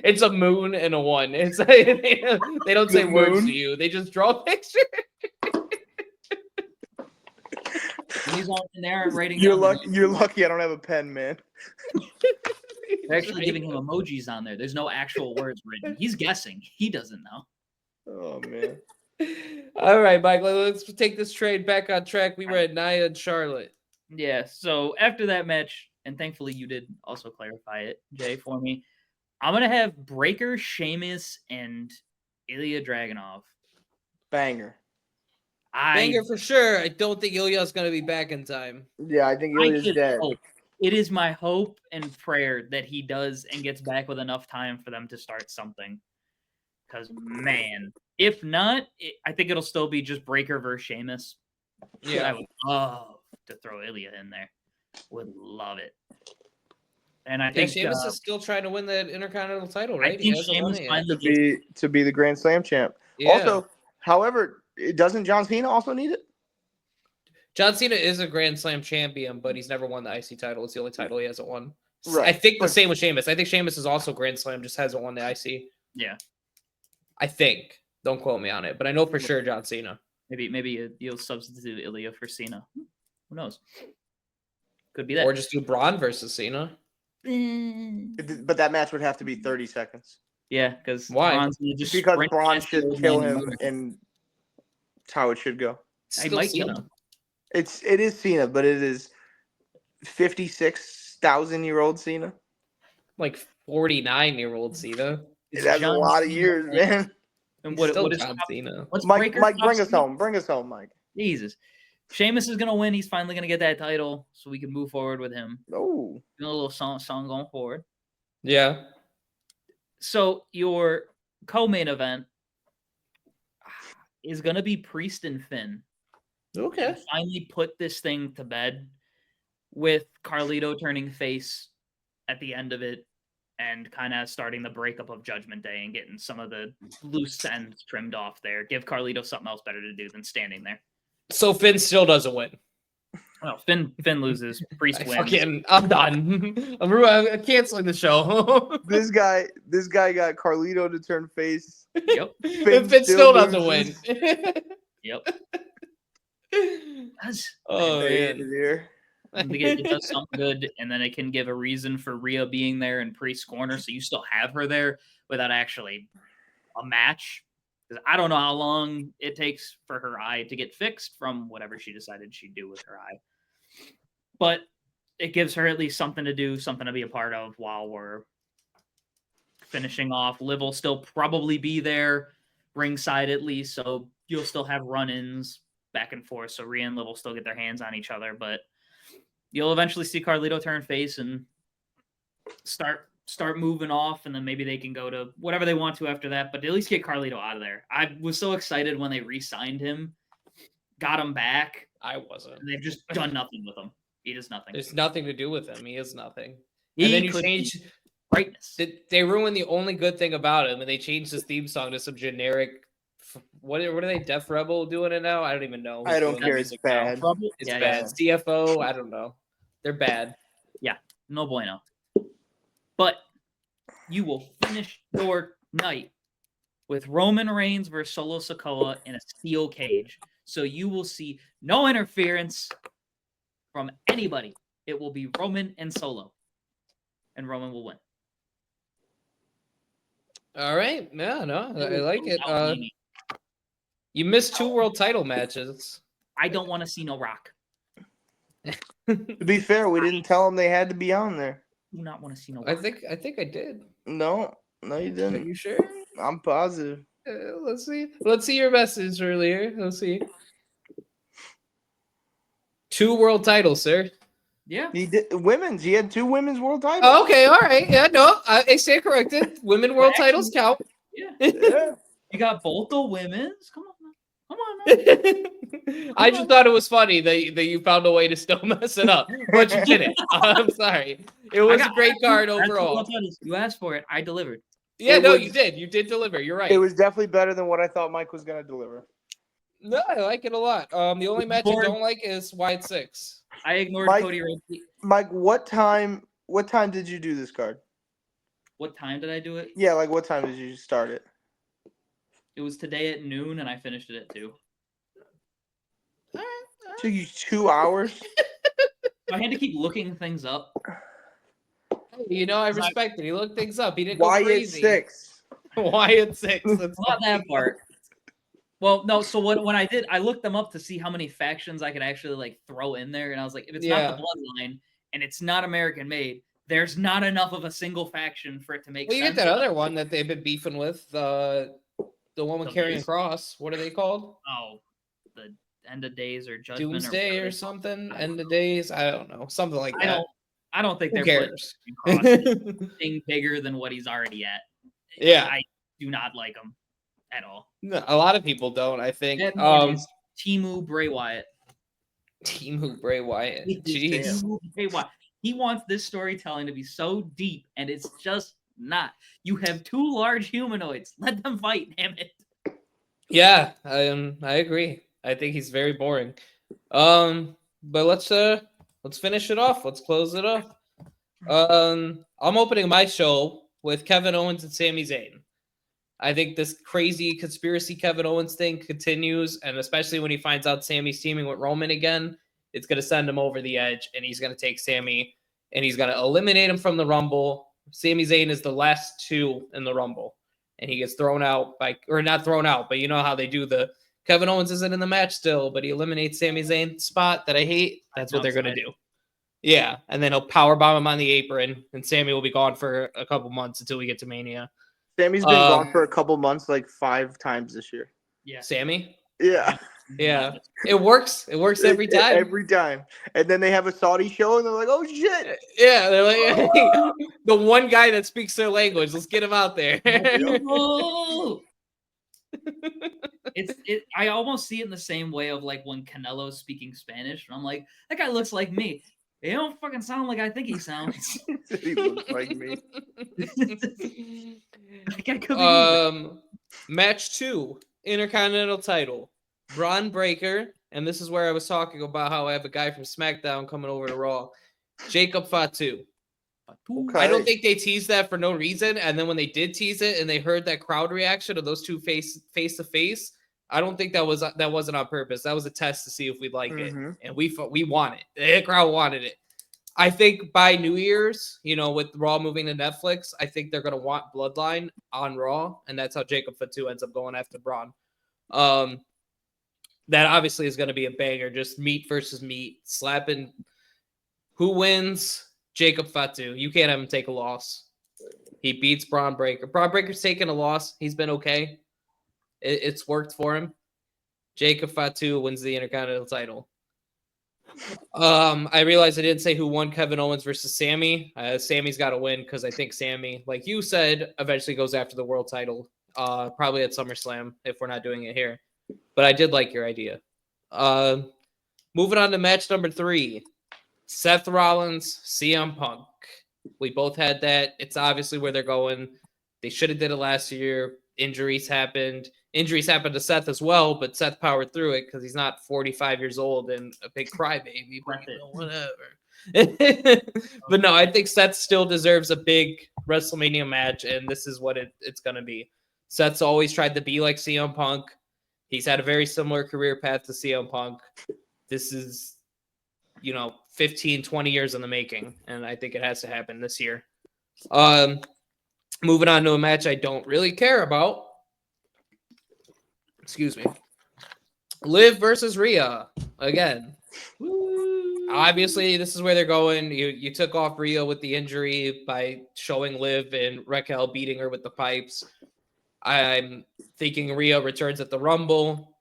It's a moon and a one. It's they don't say words to you. They just draw a picture. He's on there writing. You're lucky I don't have a pen, man. They're actually giving him emojis on there. There's no actual words written. He's guessing. He doesn't know. Oh man. All right, Mike. Let's take this trade back on track. We were at Nia and Charlotte. Yeah. So after that match, and thankfully you did also clarify it, Jay, for me. I'm gonna have Breakker, Sheamus, and Ilya Dragunov. Banger. Banger for sure. I don't think Ilya's gonna be back in time. Yeah, I think Ilya's dead. It is my hope and prayer that he does and gets back with enough time for them to start something. Because, man, if not, I think it'll still be just Breakker versus Sheamus. Yeah. I would love to throw Ilya in there. Would love it. And I think Sheamus is still trying to win that Intercontinental title, right? I think Sheamus finally to be the Grand Slam champ. Yeah. Also, however, doesn't John Cena also need it? John Cena is a Grand Slam champion, but he's never won the IC title. It's the only title he hasn't won. Right. I think the same with Sheamus. I think Sheamus is also Grand Slam, just hasn't won the IC. Yeah. I think. Don't quote me on it, but I know for sure John Cena. Maybe you'll substitute Ilya for Cena. Who knows? Could be that. Or just do Braun versus Cena. But that match would have to be 30 seconds. Yeah, because why? Because Braun should kill him, and that's how it should go. I might kill him. It is Cena, but it is 56,000-year-old Cena. Like 49-year-old Cena. That's a lot of years, man. And what is John Cena? Mike, bring us home. Bring us home, Mike. Jesus. Sheamus is gonna win. He's finally gonna get that title, so we can move forward with him. Oh, a little song going forward. Yeah. So your co-main event is gonna be Priest and Finn. Okay. And finally put this thing to bed with Carlito turning face at the end of it and kind of starting the breakup of Judgment Day and getting some of the loose ends trimmed off there. Give Carlito something else better to do than standing there. So Finn still doesn't win. Well, Finn loses. Priest wins. I'm done. I'm canceling the show. This guy got Carlito to turn face. Yep. Finn still doesn't win. Yep. Oh man. It does something good, and then it can give a reason for Rhea being there in Priest's corner, so you still have her there without actually a match. Because I don't know how long it takes for her eye to get fixed from whatever she decided she'd do with her eye. But it gives her at least something to do, something to be a part of while we're finishing off. Liv will still probably be there, ringside at least, so you'll still have run-ins back and forth, so Rhea and Liv will still get their hands on each other, but you'll eventually see Carlito turn face and start moving off, and then maybe they can go to whatever they want to after that, but at least get Carlito out of there. I was so excited when they re-signed him, got him back. I wasn't. And they've just done nothing with him. He does nothing. There's nothing to do with him. He is nothing. And then you change brightness. They ruined the only good thing about him, and they changed his theme song to some generic. What are they? Def Rebel doing it now? I don't even know. I don't care. It's bad. It's bad. Yeah. CFO. I don't know. They're bad. Yeah, no bueno. But you will finish your night with Roman Reigns versus Solo Sikoa in a steel cage. So you will see no interference from anybody. It will be Roman and Solo. And Roman will win. All right. Yeah, no, I like it. You missed 2 world title matches. I don't want to see no Rock. To be fair, we didn't tell them they had to be on there. Do not want to see no Rock. I think I did. No, you didn't. Are you sure? I'm positive. Let's see. Let's see your message earlier. Let's see. 2 world titles, sir. Yeah. He did women's. He had 2 women's world titles. Oh, okay, all right. Yeah, no, I stand corrected. Women world titles count. Yeah. Yeah. You got both the women's. Come on, man. Come on, man. I just thought it was funny that you found a way to still mess it up, but you didn't. I'm sorry. It was a great card overall. You asked for it. I delivered. Yeah, no, you did. You did deliver. You're right. It was definitely better than what I thought Mike was gonna deliver. No, I like it a lot. The only match I don't like is Wyatt 6. I ignored Cody Rhodes. Mike, what time did you do this card? What time did I do it? Yeah, like what time did you start it? It was today at noon, and I finished it at 2. Took you 2 hours. I had to keep looking things up. You know, I respect it. He looked things up. He didn't go Wyatt crazy. 6. Wyatt 6. That's Not that part. Well, no. So when I did, I looked them up to see how many factions I could actually like throw in there, and I was like, if it's not the Bloodline and it's not American made, there's not enough of a single faction for it to make sense. Well, you get that other one that they've been beefing with, the one with Karrion Kross. What are they called? Oh, the End of Days or Judgment Doomsday or something. End of Days. I don't know. Something like that. I don't think Who they're cares? anything bigger than what he's already at. Yeah, I do not like him at all. No, a lot of people don't. I think. Timu Bray Wyatt. Timu Bray Wyatt. Jeez. Bray Wyatt. He wants this storytelling to be so deep, and it's just not. You have 2 large humanoids. Let them fight. Damn it. Yeah, I agree. I think he's very boring. But let's finish it off. Let's close it off. I'm opening my show with Kevin Owens and Sami Zayn. I think this crazy conspiracy Kevin Owens thing continues, and especially when he finds out Sami's teaming with Roman again, it's going to send him over the edge, and he's going to take Sami, and he's going to eliminate him from the Rumble. Sami Zayn is the last 2 in the Rumble, and he gets thrown out or not thrown out, but you know how they do the Kevin Owens isn't in the match still, but he eliminates Sami Zayn spot that I hate. That's what they're going to do. Yeah, and then he'll powerbomb him on the apron, and Sami will be gone for a couple months until we get to Mania. Sami's been gone for a couple months, like 5 times this year. Yeah. Sammy? Yeah. Yeah. It works. It works every time. Every time. And then they have a Saudi show, and they're like, oh, shit. Yeah, they're like, the one guy that speaks their language. Let's get him out there. I almost see it in the same way of like when Canelo's speaking Spanish, and I'm like, that guy looks like me. He don't fucking sound like I think he sounds. He looks like me. Match 2, Intercontinental title. Braun Breaker, and this is where I was talking about how I have a guy from SmackDown coming over to Raw. Jacob Fatu. Okay. I don't think they teased that for no reason, and then when they did tease it and they heard that crowd reaction of those 2 face to face, I don't think that wasn't on purpose. That was a test to see if we'd like it, and we want it. The crowd wanted it. I think by New Year's, with Raw moving to Netflix, I think they're gonna want Bloodline on Raw, and that's how Jacob Fatu ends up going after Braun. That obviously is going to be a banger, just meat versus meat, slapping. Who wins? Jacob Fatu. You can't have him take a loss. He beats Braun Breaker. Braun Breaker's taken a loss. He's been okay. It's worked for him. Jacob Fatu wins the Intercontinental title. I realized I didn't say who won Kevin Owens versus Sami. Sami's got to win because I think Sami, like you said, eventually goes after the world title. Probably at SummerSlam if we're not doing it here. But I did like your idea. Moving on to match number 3. Seth Rollins, CM Punk. We both had that. It's obviously where they're going. They should have did it last year. Injuries happened. Injuries happened to Seth as well, but Seth powered through it because he's not 45 years old and a big crybaby. Whatever. But no, I think Seth still deserves a big WrestleMania match, and this is what it's going to be. Seth's always tried to be like CM Punk. He's had a very similar career path to CM Punk. This is, 15, 20 years in the making, and I think it has to happen this year. Moving on to a match I don't really care about. Excuse me. Liv versus Rhea again. Woo. Obviously, this is where they're going. You took off Rhea with the injury by showing Liv and Raquel beating her with the pipes. I'm thinking Rhea returns at the Rumble.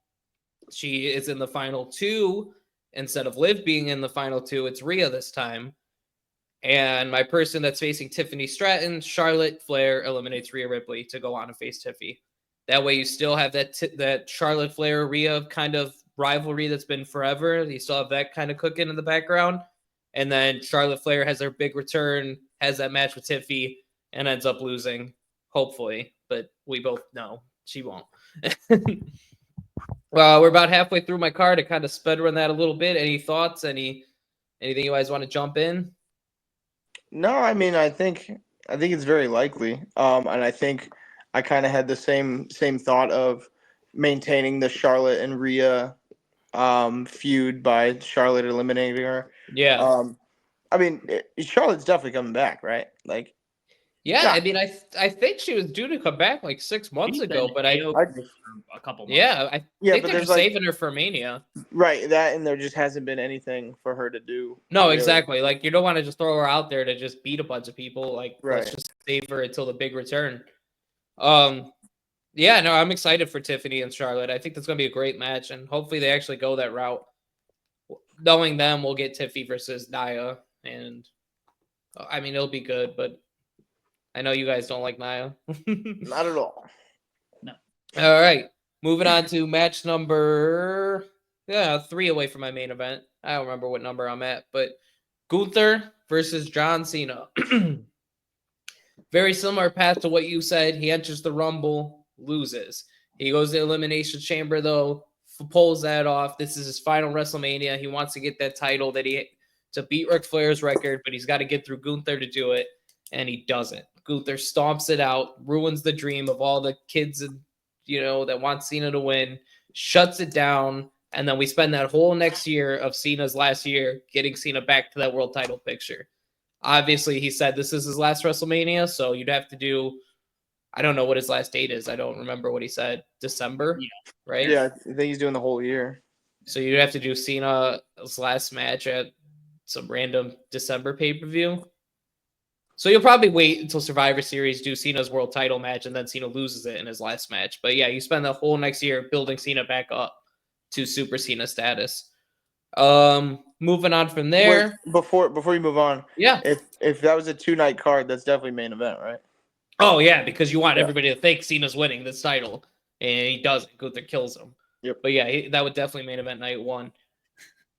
She is in the final 2 instead of Liv being in the final 2. It's Rhea this time. And my person that's facing Tiffany Stratton, Charlotte Flair eliminates Rhea Ripley to go on and face Tiffy. That way you still have that Charlotte Flair Rhea kind of rivalry that's been forever. You still have that kind of cooking in the background. And then Charlotte Flair has her big return, has that match with Tiffy, and ends up losing, hopefully. But we both know she won't. Well, we're about halfway through my card. I kind of sped run that a little bit. Any thoughts? Anything you guys want to jump in? No, I mean, I think it's very likely. And I think I kind of had the same thought of maintaining the Charlotte and Rhea feud by Charlotte eliminating her. Yeah. I mean, Charlotte's definitely coming back, right? Like, yeah, yeah. I mean, I think she was due to come back like 6 months She's ago, been but AO for a couple months. yeah, I Yeah, think but they're there's just saving her for Mania. right, that, and there just hasn't been anything for her to do. No, really. exactly. Like, you don't want to just throw her out there to just beat a bunch of people. Like, let's Right. just save her until the big return. Yeah, no, I'm excited for Tiffany and Charlotte. I think that's going to be a great match, and hopefully they actually go that route. Knowing them, we'll get Tiffy versus Nia, and I mean, it'll be good, but I know you guys don't like Nia. Not at all. No. All right, moving on to match number 3 away from my main event. I don't remember what number I'm at, but Gunther versus John Cena. Very similar path to what you said. He enters the Rumble, loses. He goes to Elimination Chamber, though, pulls that off. This is his final WrestleMania. He wants to get that title to beat Ric Flair's record, but he's got to get through Gunther to do it, and he doesn't. Gunther stomps it out, ruins the dream of all the kids that want Cena to win, shuts it down, and then we spend that whole next year of Cena's last year getting Cena back to that world title picture. Obviously, he said this is his last WrestleMania, so you'd have to do, I don't know what his last date is. I don't remember what he said. December, right? Yeah, I think he's doing the whole year. So you'd have to do Cena's last match at some random December pay-per-view. So you'll probably wait until Survivor Series, do Cena's world title match, and then Cena loses it in his last match. But yeah, you spend the whole next year building Cena back up to Super Cena status. Moving on from there. Wait, before you move on, yeah. If that was a 2-night card, that's definitely main event, right? Oh yeah, because you want everybody to think Cena's winning this title, and he doesn't. Gunther kills him. Yep. But yeah, that would definitely main event night 1.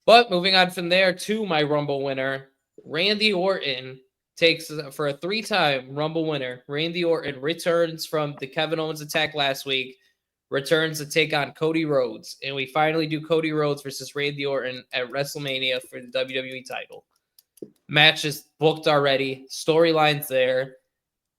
But moving on from there to my Rumble winner, Randy Orton takes for a 3-time Rumble winner. Randy Orton returns from the Kevin Owens attack last week, returns to take on Cody Rhodes, and we finally do Cody Rhodes versus Randy Orton at WrestleMania for the WWE title. Match is booked already. Storylines there.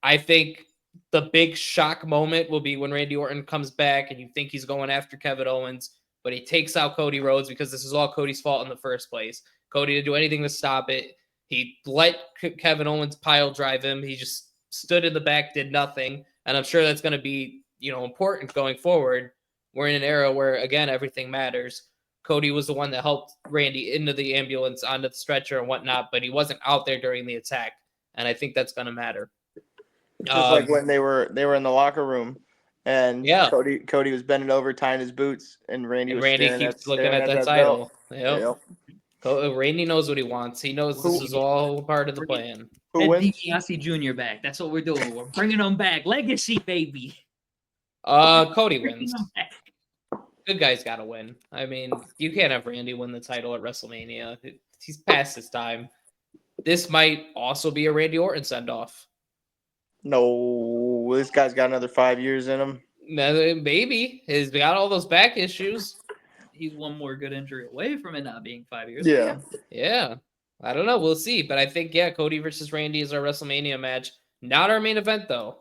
I think the big shock moment will be when Randy Orton comes back and you think he's going after Kevin Owens, but he takes out Cody Rhodes because this is all Cody's fault in the first place. Cody didn't do anything to stop it. He let Kevin Owens pile drive him. He just stood in the back, did nothing. And I'm sure that's going to be, important going forward. We're in an era where, again, everything matters. Cody was the one that helped Randy into the ambulance, onto the stretcher and whatnot, but he wasn't out there during the attack. And I think that's going to matter. Just like when they were in the locker room, and Cody was bending over, tying his boots, and Randy keeps looking at that title. Yep. Randy knows what he wants. He knows this is all part of the plan. Ed DiBiase Jr. back. That's what we're doing. We're bringing him back. Legacy, baby. Cody wins. Good guy's got to win. I mean, you can't have Randy win the title at WrestleMania. He's past his time. This might also be a Randy Orton send-off. No, this guy's got another 5 years in him. Maybe. He's got all those back issues. He's one more good injury away from it not being 5 years. Yeah. Yeah. I don't know. We'll see. But I think, Cody versus Randy is our WrestleMania match. Not our main event, though.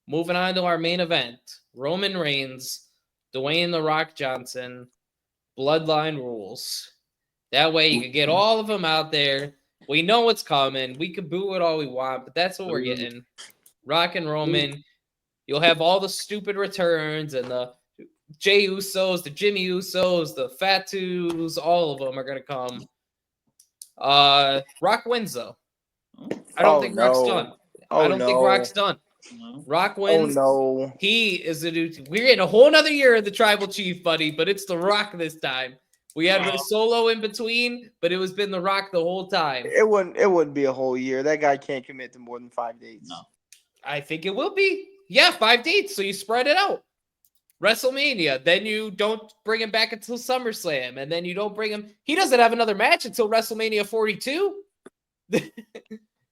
Moving on to our main event. Roman Reigns, Dwayne "The Rock" Johnson, Bloodline rules. That way you can get all of them out there. We know what's coming. We can boo it all we want, but that's what we're getting. Rock and Roman. You'll have all the stupid returns and the Jey Usos, the Jimmy Usos, the Fatus, all of them are going to come. Rock wins, though. I don't think Rock's done. I don't think Rock's done. No. Rock Oh wins. no. He is the new. We're in a whole nother year of the Tribal Chief, buddy, but it's The Rock this time. We had a Solo in between, but it was been The Rock the whole time. It wouldn't be a whole year. That guy can't commit to more than 5 dates. No. I think it will be. Yeah, 5 dates, so you spread it out. WrestleMania, then you don't bring him back until SummerSlam, and then you don't bring him. He doesn't have another match until WrestleMania 42.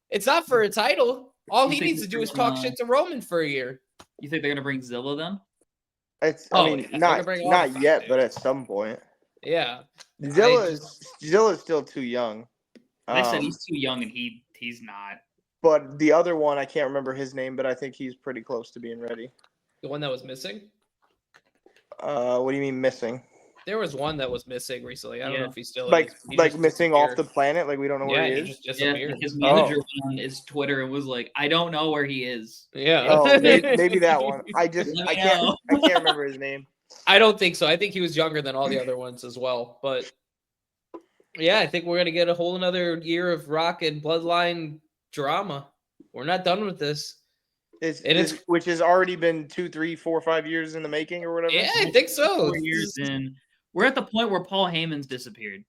It's not for a title. All he needs to do is talk shit to Roman for a year. You think they're gonna bring Zilla then? I mean, not yet, but at some point. Yeah. Zilla's still too young. They said he's too young, and he's not. But the other one, I can't remember his name, but I think he's pretty close to being ready. The one that was missing? What do you mean missing? There was one that was missing recently. I don't know if he's still like missing off the planet. Like we don't know where he is. Just disappeared. His manager went on his Twitter and was like, "I don't know where he is." Yeah. Oh, maybe that one. I can't remember his name. I don't think so. I think he was younger than all the other ones as well. But yeah, I think we're gonna get a whole another year of Rock and Bloodline drama. We're not done with this. Which has already been 2, 3, 4, 5 years in the making or whatever. Yeah, I think so. 4 years in. We're at the point where Paul Heyman's disappeared.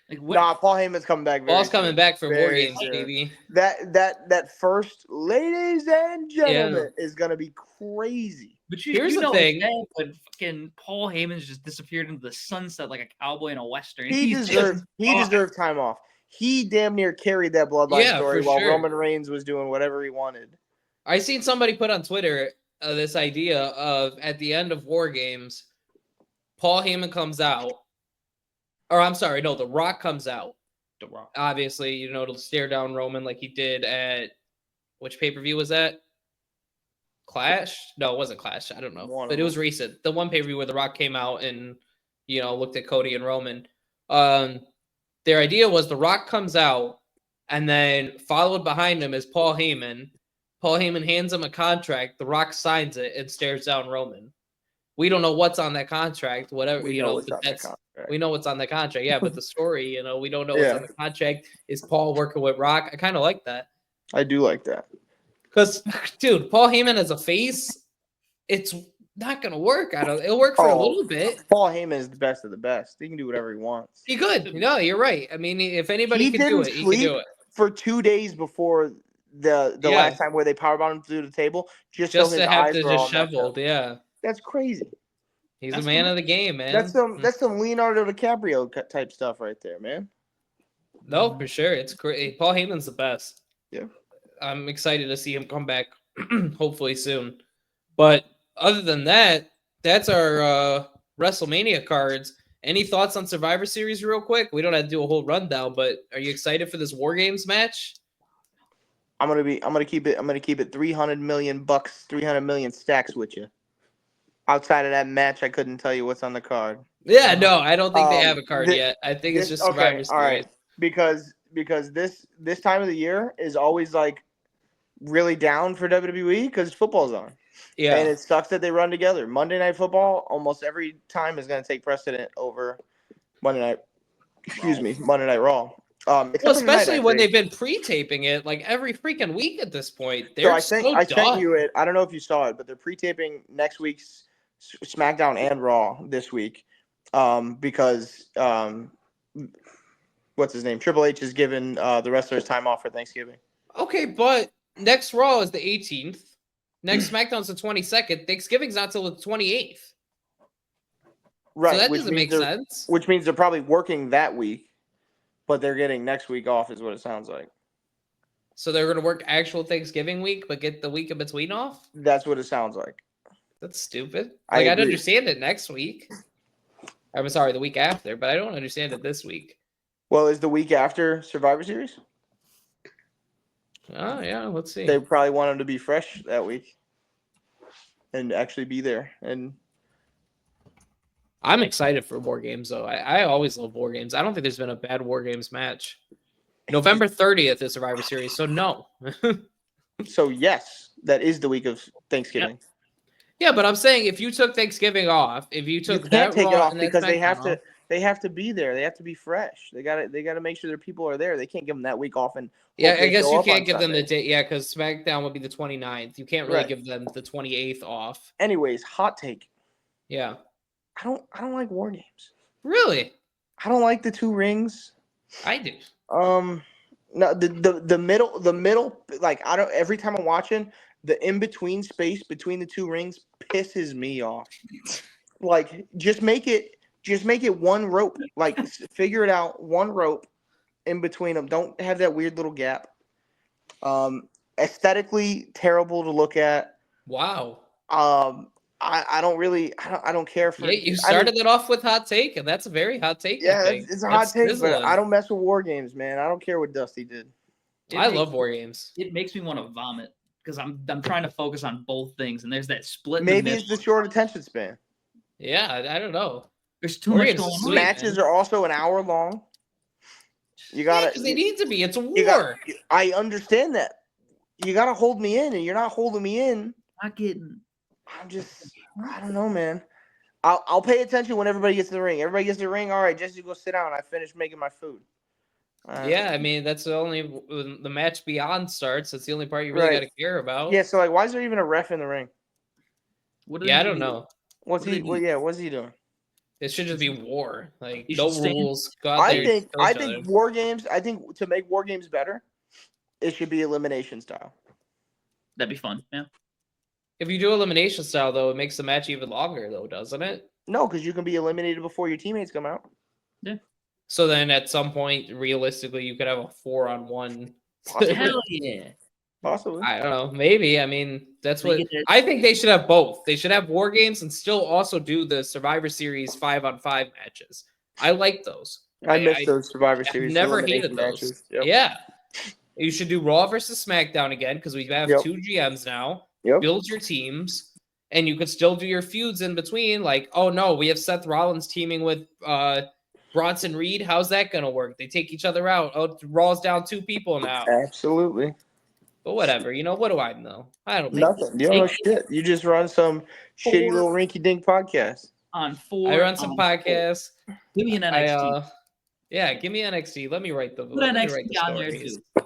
Like, what? Nah, Paul Heyman's coming back. Paul's coming back for War Games, baby. That first, ladies and gentlemen, is gonna be crazy. But here's the thing: but fucking Paul Heyman's just disappeared into the sunset like a cowboy in a western. He deserved time off. He damn near carried that Bloodline story while Roman Reigns was doing whatever he wanted. I seen somebody put on Twitter this idea of at the end of War Games, Paul Heyman comes out, or I'm sorry, no, The Rock comes out. The Rock, obviously, to stare down Roman like he did at which pay-per-view was that? Clash? No, it wasn't Clash. I don't know, but it was recent. The one pay-per-view where The Rock came out and looked at Cody and Roman. Their idea was The Rock comes out, and then followed behind him is Paul Heyman. Paul Heyman hands him a contract. The Rock signs it and stares down Roman. We don't know what's on that contract. Whatever we know what's on the contract. Yeah, but the story, we don't know what's on the contract. Is Paul working with Rock? I kind of like that. I do like that because, dude, Paul Heyman as a face, it's not gonna work. It'll work for a little bit. Paul Heyman is the best of the best. He can do whatever he wants. He could. No, you're right. I mean, if anybody can do it, he can do it. For 2 days before the last time where they powerbombed him through the table, just so his to have eyes to were all disheveled. Yeah, that's crazy. He's a man of the game, man. That's some Leonardo DiCaprio type stuff right there, man. No, for sure. It's great. Paul Heyman's the best. Yeah. I'm excited to see him come back hopefully soon. But other than that, that's our WrestleMania cards. Any thoughts on Survivor Series real quick? We don't have to do a whole rundown, but are you excited for this War Games match? I'm gonna keep it $300 million, 300 million stacks with you. Outside of that match, I couldn't tell you what's on the card. Yeah, no, I don't think they have a card yet. I think it's just Survivor Series. All right. Because this time of the year is always like really down for WWE because football's on. Yeah. And it sucks that they run together. Monday Night Football almost every time is going to take precedent over Monday Night Raw. Especially when they've been pre-taping it like every freaking week at this point. I sent you it. I don't know if you saw it, but they're pre-taping next week's SmackDown and Raw this week because what's his name? Triple H has given the wrestlers time off for Thanksgiving. Okay, but next Raw is the 18th. Next SmackDown's the 22nd. Thanksgiving's not till the 28th. Right. So that doesn't make sense. Which means they're probably working that week, but they're getting next week off is what it sounds like. So they're going to work actual Thanksgiving week, but get the week in between off? That's what it sounds like. That's stupid. I'd understand it next week. I'm sorry, the week after, but I don't understand it this week. Well, is the week after Survivor Series? Oh, yeah, let's see. They probably want them to be fresh that week and actually be there. And I'm excited for War Games, though. I always love War Games. I don't think there's been a bad War Games match. November 30th is Survivor Series, so no. So, yes, that is the week of Thanksgiving. Yep. Yeah, but I'm saying if you took Thanksgiving off, if you took you can't take it off because they have They have to be there. They have to be fresh. They gotta make sure their people are there. They can't give them that week off and Yeah, hope I they guess show you up can't on give them the Sunday. date. Yeah, because SmackDown would be the 29th. You can't really Right. give them the 28th off. Anyways, hot take. Yeah. I don't like war games. Really? I don't like the 2 rings. I do. No, the middle, like I don't. Every time I'm watching, the in between space between the 2 rings pisses me off. Like just make it one rope. Like figure it out, one rope in between them. Don't have that weird little gap. Aesthetically terrible to look at. Wow. I don't care for. Yeah, you I mean, started it off with hot take, and that's a very hot take. I yeah, think it's a that's hot take, but sizzling. I don't mess with war games, man. I don't care what Dusty did. I love war games. It makes me want to vomit because I'm trying to focus on both things, and there's that split. Maybe it's the short attention span. Yeah, I don't know. There's too War much games going are on. sweet, Matches are also an hour long. You gotta. because they need to be. It's a you got- war. I understand that. You gotta hold me in, and you're not holding me in. Not getting. I don't know, man. I'll pay attention when everybody gets in the ring. Everybody gets in the ring. All right, Jesse, go sit down. I finished making my food. Yeah, I mean that's the only when the match beyond starts. That's the only part you really got to care about. Yeah, so like, why is there even a ref in the ring? What do Yeah, I they don't do? know. What's What do he? they Well, do? yeah, what's he doing? It should just be war. Like You no should stand- rules. Go out there, kill I each think other. war games. I think to make war games better, it should be elimination style. That'd be fun. Yeah. If you do elimination style, though, it makes the match even longer, though, doesn't it? No, because you can be eliminated before your teammates come out. So then, at some point, realistically, you could have a 4-on-1. Hell yeah. Possibly. I don't know. Maybe. I mean, that's Make what it- I think they should have both. They should have war games and still also do the Survivor Series 5-on-5 matches. I like those. I missed those Survivor Series. Never elimination hated those. matches. Yep. Yeah. You should do Raw versus SmackDown again because we have Yep. 2 GMs now. Yep. Build your teams, and you could still do your feuds in between. Like, oh no, we have Seth Rollins teaming with Bronson Reed. How's that gonna work? They take each other out. Oh, Raw's down 2 people now. Absolutely. But whatever, what do I know? I don't know. Nothing. You don't know shit. You just run some shitty little rinky-dink podcast. On 4. I run some podcasts. Give me an NXT. Yeah, give me NXT. Let me write the. Put let me NXT write the on there stories. too.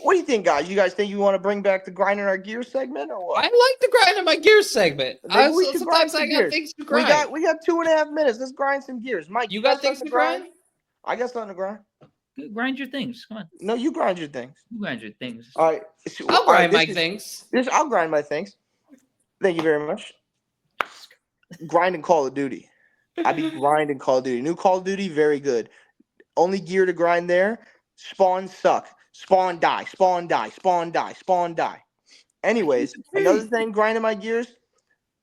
What do you think, guys? You guys think you want to bring back the grinding our gear segment or what? I like the grind in my gear segment. Maybe we should Sometimes grind some I got gears. things to grind. We got 2.5 minutes. Let's grind some gears. Mike, You got things to grind? I got something to grind. Grind your things. Come on. No, you grind your things. You grind your things. All right. I'll grind my things. I'll grind my things. Thank you very much. Grinding Call of Duty. I be grinding Call of Duty. New Call of Duty, very good. Only gear to grind there. Spawn suck. Spawn die. Spawn die. Spawn die. Spawn die. Anyways, another thing grinding my gears.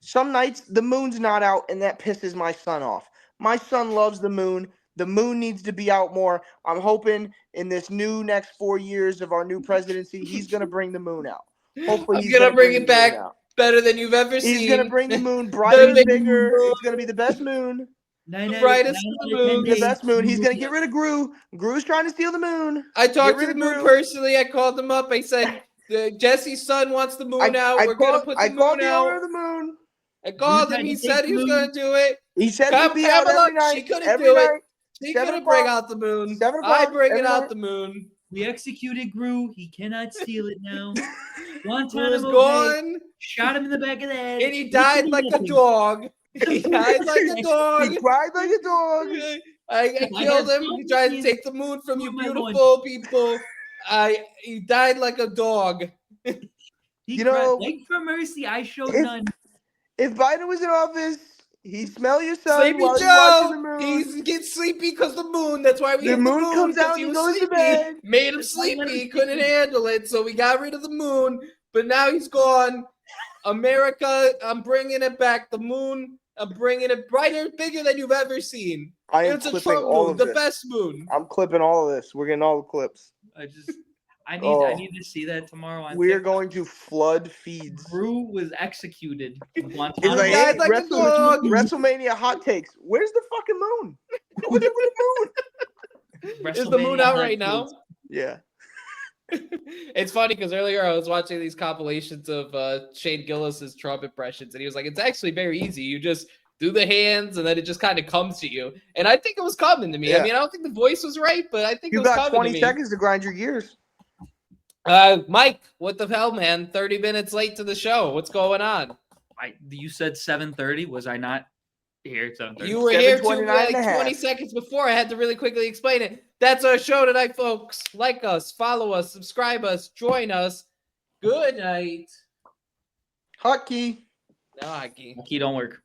Some nights the moon's not out and that pisses my son off. My son loves the moon. The moon needs to be out more. I'm hoping in this new next 4 years of our new presidency, he's going to bring the moon out. Hopefully he's gonna bring it back out. better than you've ever seen. He's going to bring the moon brighter and bigger. It's going to be the best moon. The brightest moon. The best moon. He's going to get rid of Gru. Gru's trying to steal the moon. I talked to rid the of moon Gru. personally. I called him up. I said, Jesse's son wants the moon out. We're going to put the moon the out. owner of the moon. I called him. He said he was going to do it. He said he'd be out every night. She couldn't every do night. it. She 7 couldn't bring o'clock. out the moon. 7 I o'clock bring it every out night. the moon. We executed Gru. He cannot steal it now. He was gone. Shot him in the back of the head. And he died like a dog. He died like a dog. He cried like a dog. I killed him. He tried to take the moon from you beautiful people. He died like a dog. He cried, begged for mercy. I showed none. If Biden was in office, he'd smell your son Sleepy while he's watching the Joe. moon. He gets sleepy because the moon. That's why we The hit moon the moon comes out he and was goes to sleepy. bed. Made him sleepy. He couldn't handle it, so we got rid of the moon. But now he's gone. America, I'm bringing it back. The moon, I'm bringing it brighter, bigger than you've ever seen. It's a Trump moon, the best moon. I'm clipping all of this. We're getting all the clips. I need to see that tomorrow. We're going to flood feeds. Gru was executed. It's like, hey, like a dog. WrestleMania hot takes. Where's the fucking moon? Where's the moon? Is the moon out right now? Yeah. It's funny because earlier I was watching these compilations of Shane Gillis's Trump impressions, and he was like, "It's actually very easy. You just do the hands, and then it just kind of comes to you. And I think it was coming to me. I Yeah. mean, I don't think the voice was right, but I think You it was got coming 20 to me. seconds to grind your gears. Mike, what the hell, man? 30 minutes late to the show. What's going on? You said 7:30. Was I not here at 7:30? You were here too, 7:29 like and a 20 half. seconds before. I had to really quickly explain it. That's our show tonight, folks. Like us, follow us, subscribe us, join us. Good night. Hotkey. No, Hockey. Key don't work.